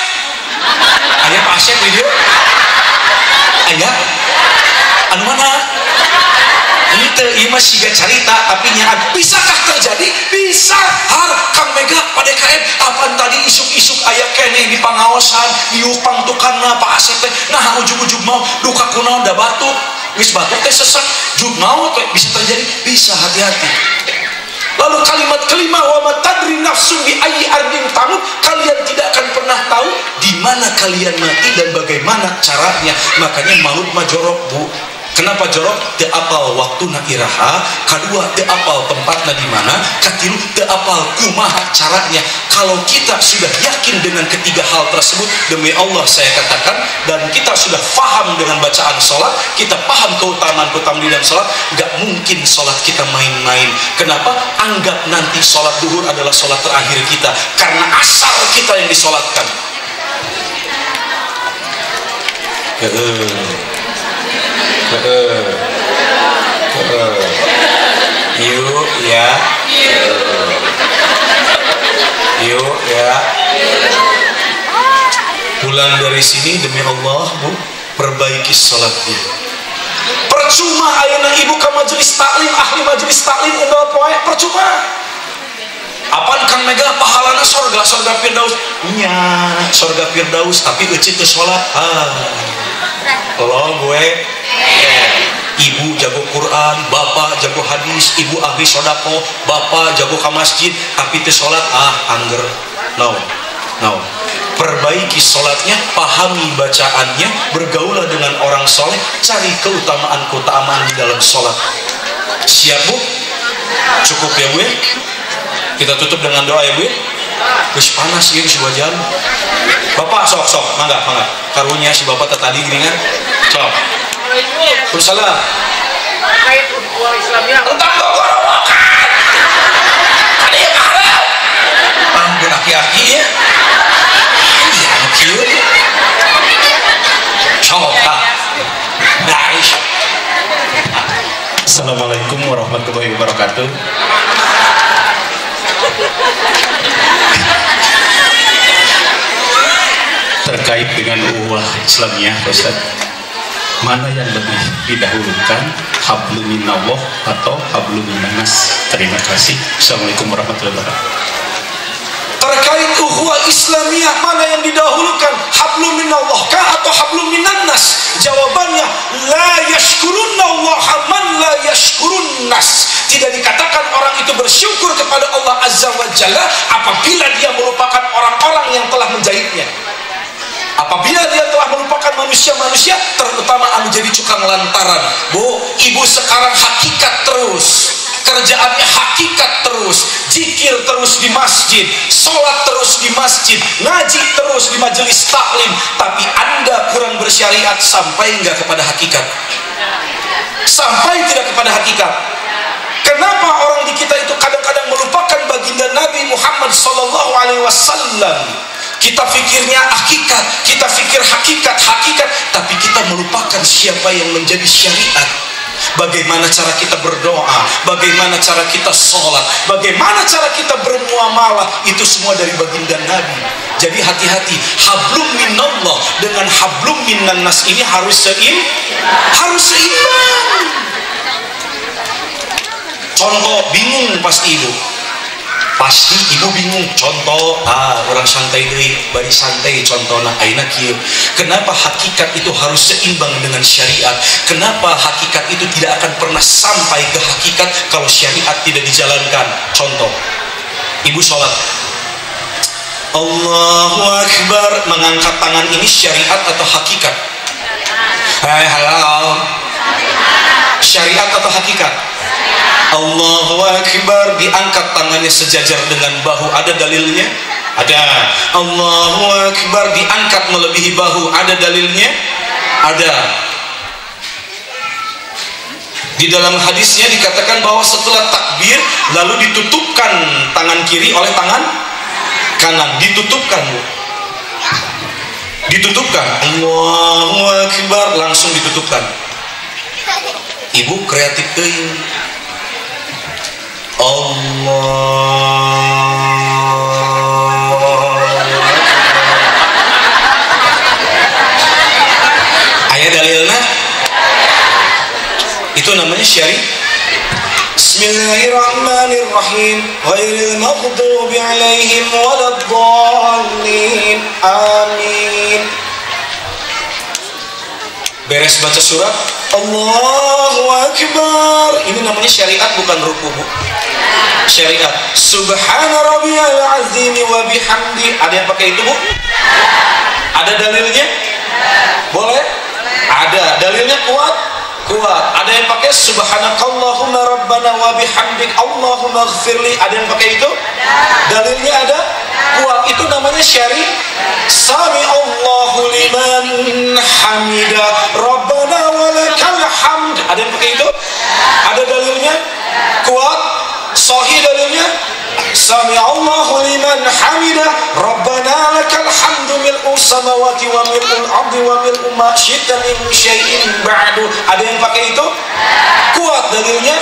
Aya Pak Asep di dieu? Aya. Anu mana? Ieu mah siga carita tapi nyaan. Bisakah terjadi? Bisa. Har Kang Mega pada KM apaan tadi isuk-isuk aya keneh di pangaosan diuk pangtukanna Pak Asep teh. Nah ujug-ujug mau duka kunaon da batuk. Geus batuk teh sesek jug naon teh bisa terjadi? Bisa, hati-hati. Lalu kalimat kelima, wa ma tadri nafsun bi ayyi ardin tamut, kalian tidak akan pernah tahu di mana kalian mati dan bagaimana caranya. Makanya maut mah jorok, Bu. Kenapa jorok? Teu apal waktuna iraha, kedua teu apal tempatna di mana, katilu teu apal kumaha caranya. Kalau kita sudah yakin dengan dengan ketiga hal tersebut, demi Allah saya katakan, dan kita sudah paham dengan bacaan sholat, kita paham keutamaan-keutamaan di dalam sholat, gak mungkin sholat kita main-main. Kenapa? Anggap nanti sholat duhur adalah sholat terakhir kita, karena asar kita yang disolatkan. Yuk ya, yuk ya. Pulang dari sini demi Allah Bu, perbaiki sholatnya. Percuma ayeuna ibu ke majelis taklim, ahli majelis taklim undang poe, percuma. Apaan Kang Mega pahalana sorga Firdaus? Nya sorga Firdaus, tapi euceut teu sholat. Lo gue ibu jago Quran, bapak jago hadis, ibu ahli sodako, bapak jago ke masjid, tapi teu sholat, angger. No. Perbaiki sholatnya, pahami bacaannya, bergaulah dengan orang soleh, cari keutamaan di dalam sholat. Siap Bu? Cukup ya Bu? Kita tutup dengan doa ya Bu? Wis panas ya si wajan. Bapak sok mangga karunya si bapak tadi gini kan. Sok. Waalaikumsalam. Terkait ukhuwah Islamiyah. Entah gorowakan. Ada yang halal. Ampun aki-aki ya. Iya kieu. Sok. Nice. Assalamualaikum warahmatullahi wabarakatuh. Terkait dengan ukhuwah Islamiyah, Ustaz, mana yang lebih didahulukan, hablum minallah atau hablum minannas? Terima kasih. Assalamualaikum warahmatullahi wabarakatuh. Terkait ukhuwah Islamiyah, mana yang didahulukan, hablum minallah kah atau hablum minannas? Jawabannya, la yashkurunallaha man la yashkurunnas. Tidak dikatakan orang itu bersyukur kepada Allah Azza wa Jalla apabila dia melupakan orang-orang yang telah menjahitnya. Apabila dia telah melupakan manusia-manusia, terutama anu jadi cukang lantaran. Bu, ibu sekarang hakikat terus, kerjaannya hakikat terus, zikir terus di masjid, sholat terus di masjid, ngaji terus di majelis taklim, tapi Anda kurang bersyariat. Sampai enggak kepada hakikat? Sampai tidak kepada hakikat? Kenapa orang di kita itu kadang-kadang melupakan baginda Nabi Muhammad SAW? Kita pikirnya hakikat, kita pikir hakikat, tapi kita melupakan siapa yang menjadi syariat. Bagaimana cara kita berdoa, bagaimana cara kita sholat, bagaimana cara kita bermuamalah, itu semua dari baginda Nabi. Jadi hati-hati, hablum minallah dengan hablum minannas ini harus seimbang. Contoh, bingung pasti ibu bingung. Contoh, orang santai deui, bari santai contohna ayeuna kieu. Kenapa hakikat itu harus seimbang dengan syariat? Kenapa hakikat itu tidak akan pernah sampai ke hakikat kalau syariat tidak dijalankan? Contoh, ibu sholat, Allahu Akbar, mengangkat tangan ini syariat atau hakikat? Halo, syariat atau hakikat? Allahu Akbar, diangkat tangannya sejajar dengan bahu, ada dalilnya? Ada. Allahu Akbar, diangkat melebihi bahu, ada dalilnya? Ada. Di dalam hadisnya dikatakan bahwa setelah takbir lalu ditutupkan tangan kiri oleh tangan kanan, ditutupkan Bu, ditutupkan. Allahu Akbar, langsung ditutupkan. Ibu kreatif deh. Ayat dalilnya itu namanya syari. Bismillahirrahmanirrahim. Ghairil maghdubi alaihim waladdallin. Amin. Beres baca surat, Allahu Akbar, ini namanya syariat, bukan ruku Bu. Syariat. Subhana rabbiyal azim wa bihamdi, ada yang pakai itu Bu? Ada dalilnya? Boleh? Ada. Dalilnya kuat? Kuat. Ada yang pakai subhanakallahumma rabbana wa bihamdik Allahumma ighfirli, ada yang pakai itu? Dalilnya ada? Kuat. Itu namanya syariat. Sami Allahu liman hamidah. Rabbana lakal hamdu mil'u samawati wa mil'ul ardi wa mil'u ma syi'ta min syai'in ba'du. Ada yang pakai itu? Kuat dalilnya,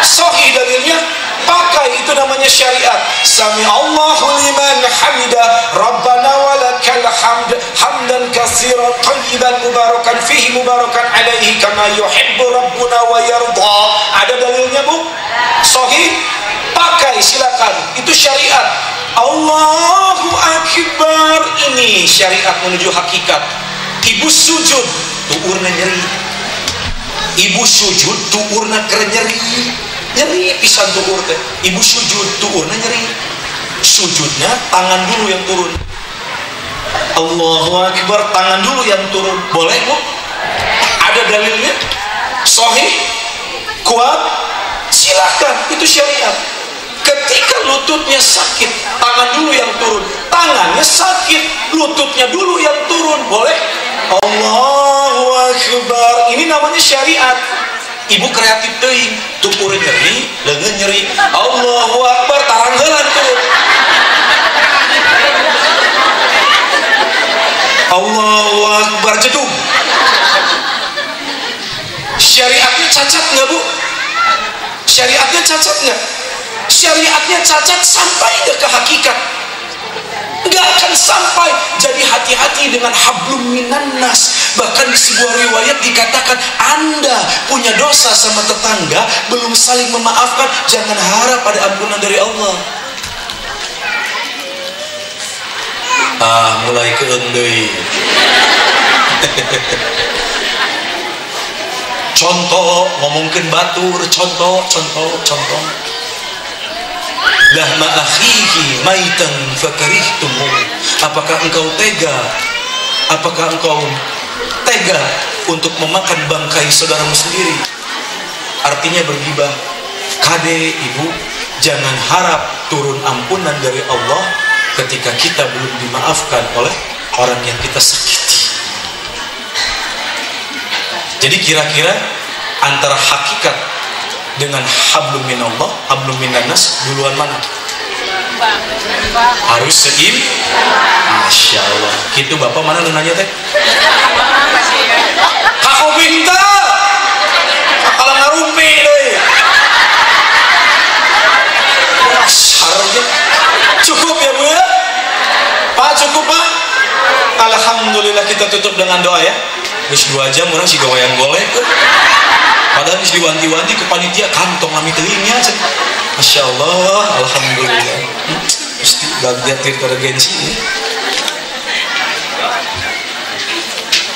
sahih dalilnya, pakai, itu namanya syariat. Sami Allahu liman hamidah. Rabbana walakal hamd hamdan katsiran thayyiban mubarakan fihi mubarakan alaihi kama yuhibbu rabbuna wa yarda. Ada dalilnya, Bu? Sahih? Pakai, silakan. Itu syariat. Allahu Akbar, ini syariat menuju hakikat. Ibu sujud, tuurna nyeri. Ibu sujud, tuurna keren nyeri. Nyeri pisan tuur teh. Ibu sujud, tuurna nyeri. Sujudnya tangan dulu yang turun. Allahu Akbar, tangan dulu yang turun. Boleh, Bu? Ada dalilnya? Sahih? Kuat? Silakan, itu syariat. Ketika lututnya sakit, tangan dulu yang turun. Tangannya sakit, lututnya dulu yang turun. Boleh? Allahu Akbar. Ini namanya syariat. Ibu kreatif teuing, tukur nyeri, leungeun nyeri. Allahu Akbar, taranggelan turun. Allahu Akbar, jedug. Syariatnya cacat nggak, Bu? Syariatnya cacat nggak? Syariatnya cacat sampai nggak ke hakikat? Nggak akan sampai. Jadi hati-hati dengan hablum minannas. Bahkan di sebuah riwayat dikatakan, Anda punya dosa sama tetangga, belum saling memaafkan, jangan harap ada ampunan dari Allah. Mulai keendei. Contoh, ngomongin batur, contoh. Lahma akhihi maitan fakarihtumu. Apakah engkau tega untuk memakan bangkai saudaramu sendiri? Artinya bergibah. Kade, Ibu, jangan harap turun ampunan dari Allah ketika kita belum dimaafkan oleh orang yang kita sakiti. Jadi kira-kira antara hakikat dengan hablum minallah, hablum minannas, duluan mana? Harus seim. Masya Allah. Gitu Bapak mana nanya teh? Kako binta. Kalau ngarumpi deh. Harusnya cukup ya, Bu ya? Pak, cukup, Pak? Alhamdulillah, kita tutup dengan doa ya. Terus 2 jam orang si goyang golek. Padahal harus diwanti-wanti ke panitia, kantong kami telingnya. Masya Allah, alhamdulillah. Mesti bagian tergensi ini.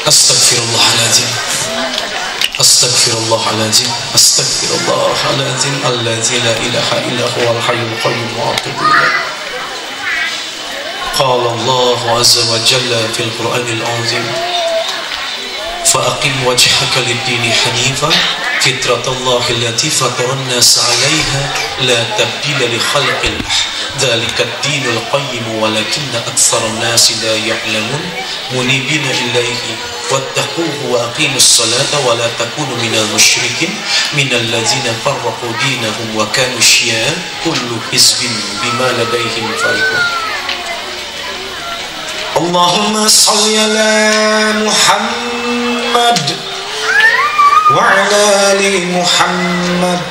Astagfirullahaladzim. Astagfirullahaladzim. Astagfirullahaladzim. Alladzi la ilaha illa huwal hayyul qayyum wa atubu ilaih. Qala Allah azza wa jalla fil Qur'anil azim. فأقم وجهك للدين حنيفا فطرة الله التي فطر الناس عليها لا تبديل لخلق الله ذلك الدين القيم ولكن أكثر الناس لا يعلمون منيبين إليه واتقوه وأقيموا الصلاة ولا تكونوا من المشركين من الذين فرقوا دينهم وكانوا شيعا كل حزب بما لديهم فرحون. اللهم صل على محمد وعلى آل محمد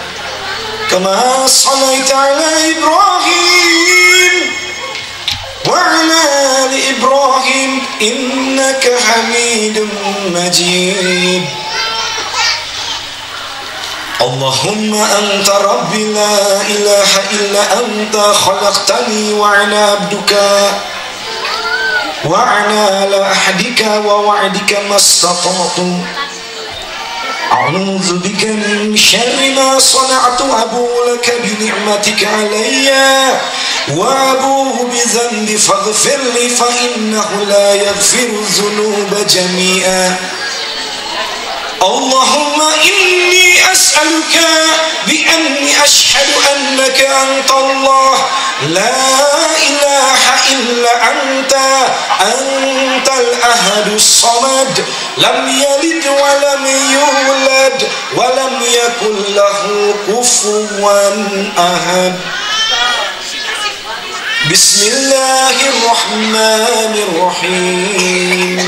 كما صليت على إبراهيم وعلى آل إبراهيم إنك حميد مجيد. اللهم أنت ربي لا إله إلا أنت خلقتني وأنا عبدك وأنا على عهدك ووعدك ما استطعت أعوذ بك من شر ما صنعت أبوء لك بنعمتك علي وأبوء بذنبي فاغفر لي فإنه لا يغفر الذنوب جميعا. اللهم إني أسألك بأني أشهد أنك أنت الله لا إله إلا أنت الأحد الصمد لم يلد ولم يولد ولم يكن له كفوا أحد. Bismillahirrahmanirrahim.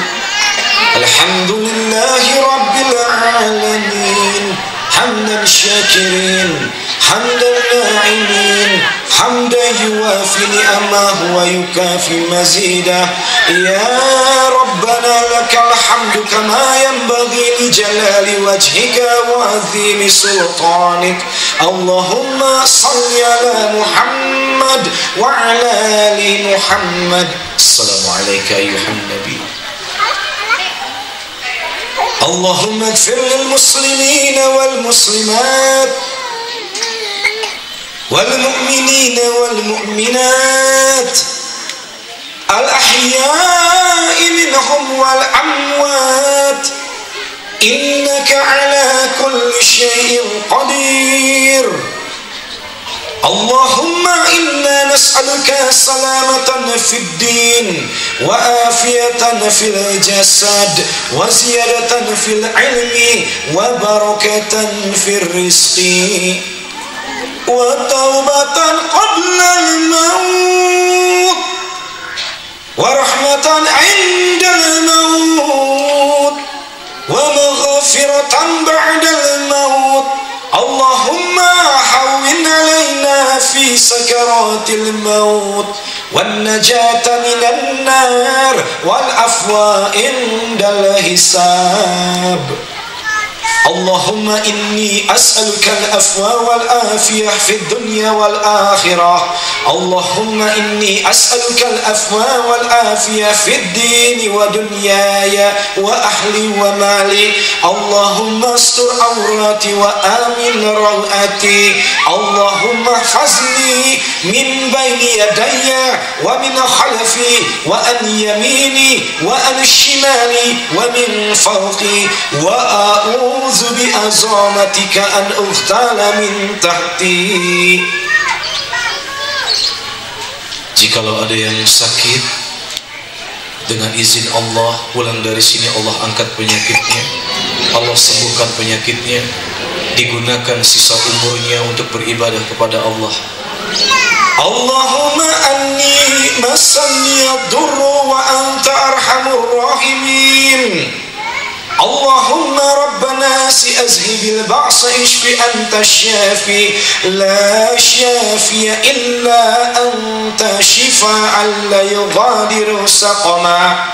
Alhamdulillahi Rabbil Alamin. Hamdan syakirin, hamdan na'imin, hamdan yuwafi ni'amahu wa yukafi mazidah. Ya Rabbana lakal hamdu kama yanbaghi li jalali wajhika wa azimi sultanik. Allahumma salli ala Muhammad wa ala ali Muhammad. Assalamu alayka ayyuhan nabi. Allahumma ighfir lil muslimina wal muslimat wal mu'minina wal mu'minat al ahya'i minhum wal amwat innaka ala kulli syai'in qadir. Allahumma inna nas'aluka salamatan fid din wa afiyatan fil jasad wa ziyadatan fil ilmi wa barakatan fil rizqi wa taubatan qabla al maut wa rahmatan 'inda al maut wa maghfiratan ba'da al maut. Allahumma hawwin alaina fi sakaratil maut wan najata minan nar wal afwa indal hisab. Allahumma inni as'aluka al-afwa wal afiyah fid dunya wal akhirah. Allahumma inni as'aluka al-afwa wal afiyah fid din wa dunyaya wa ahli wa mali. Allahumma astur awrati wa amin rawati. Allahumma ihfazni min bayni yadayya wa min khalfi wa an yamini wa an shimali wa min fawqi wa a'udzu bi azamatika an ughtala min tahti. Jikalau ada yang sakit, dengan izin Allah pulang dari sini Allah angkat penyakitnya, Allah sembuhkan penyakitnya, digunakan sisa umurnya untuk beribadah kepada Allah. Allahumma anni masanni ad-durru wa anta arhamur rahimin. Allahumma rabbana si azhibil ba'sa ishfi anta syafi la syafiya illa anta shifa'an la yughadiru saqama.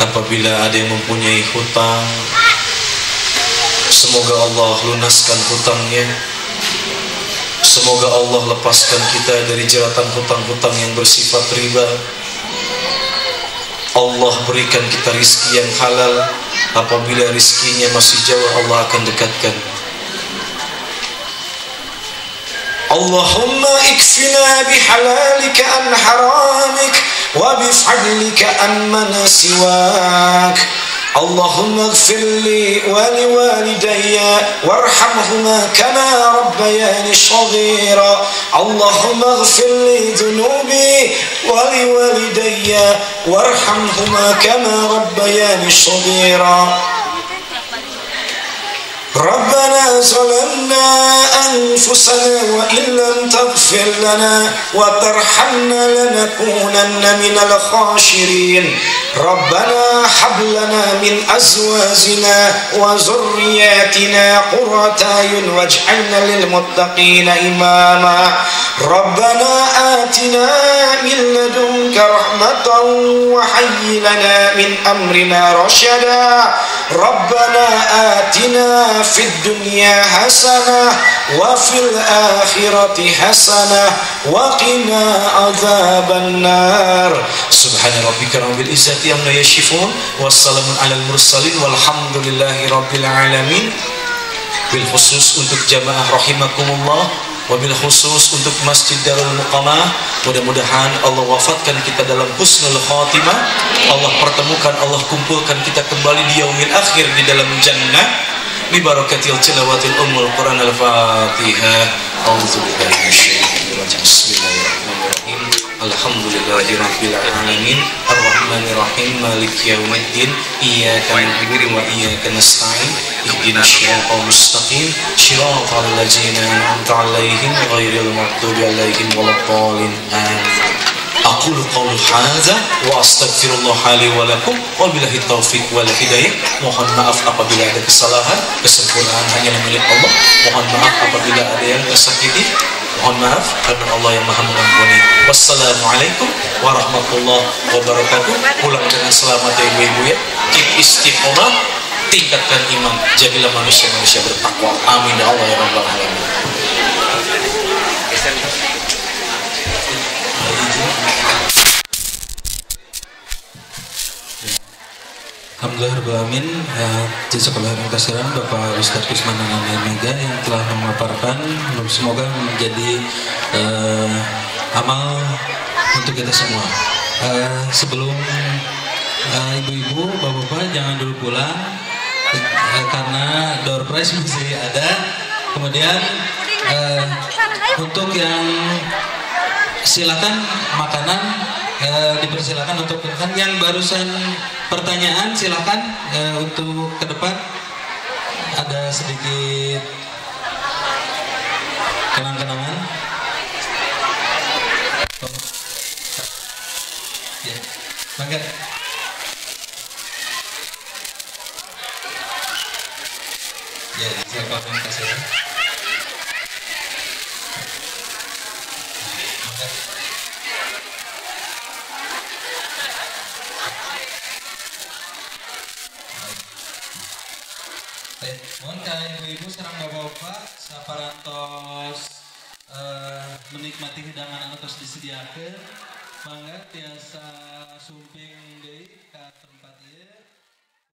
Apabila ada yang mempunyai hutang, semoga Allah lunaskan hutangnya. Semoga Allah lepaskan kita dari jeratan hutang-hutang yang bersifat riba. Allah berikan kita rizki yang halal. Apabila rizkinya masih jauh, Allah akan dekatkan. Allahumma ikfina bihalalika an haramik wa bifadlika an man siwak. Allahumma ighfir li wa liwalidayya warhamhuma kama rabbayani shaghira. Allahumma ighfir li dhunubi wa liwalidayya warhamhuma kama rabbayani shaghira. Rabbana zalamna anfusana wa illam taghfir lana wa tarhamna lanakunanna minal khashirin. Rabbana hab lana min azwajina wa zurriyyatina qurrata a'yun waj'alna lil muttaqina imama. Rabbana atina min ladunka rahmatan wa hayyi lana min amrina rasyada. Rabbana atina fid dunya hasanah wa fil akhirati hasanah wa qina adzaban nar. Subhana rabbika rabbil izzati amma yasifun wassalamun alal mursalin walhamdulillahi rabbil alamin. Bil khusus untuk jamaah rahimakumullah, wabil khusus untuk Masjid Darul Muqamah, mudah-mudahan Allah wafatkan kita dalam husnul khatimah. Allah pertemukan, Allah kumpulkan kita kembali di yaumil akhir di dalam jannah bi barakatil tilawatil ummul Quran al-Fatihah. Auzubillahi minasyaitonir rajim. Bismillahirrahmanirrahim. Alhamdulillahirabbil alamin arrahmanir rahim maliki yaumiddin iyyaka na'budu wa iyyaka nasta'in ihdinas siratal mustaqim siratal ladzina an'amta 'alaihim ghairil maghdubi 'alaihim waladdallin amin. Aqulu qawli hadza wa astaghfirullah li wa lakum wa billahi taufiq wal hidayah. Mohon maaf apabila ada kesalahan, kesempurnaan hanya milik Allah. Mohon maaf apabila ada yang tersakiti. Mohon maaf karena Allah yang Maha Mengampuni. Wassalamualaikum warahmatullahi wabarakatuh. Pulang dengan selamat ya ibu-ibu ya. Keep istiqomah, tingkatkan iman, jadilah manusia-manusia bertakwa. Amin ya Allah ya rabbal alamin. Alhamdulillahirrahmanirrahim. Jazakallahu khairan Bapak Ustadz Kusman Mega yang telah memaparkan. Semoga menjadi amal untuk kita semua. Sebelum ibu-ibu, bapak-bapak jangan dulu pulang karena door prize masih ada. Kemudian untuk yang silakan makanan dipersilakan untuk yang barusan pertanyaan silakan untuk ke depan, ada sedikit kenang-kenangan. Ya, mangga. Ya, siapa yang kasih? Mohon kalian ibu-ibu serang bapak-bapak saparantos menikmati hidangan anu tos disediakeun. Mangga tiasa sumping deui ka tempat ieu.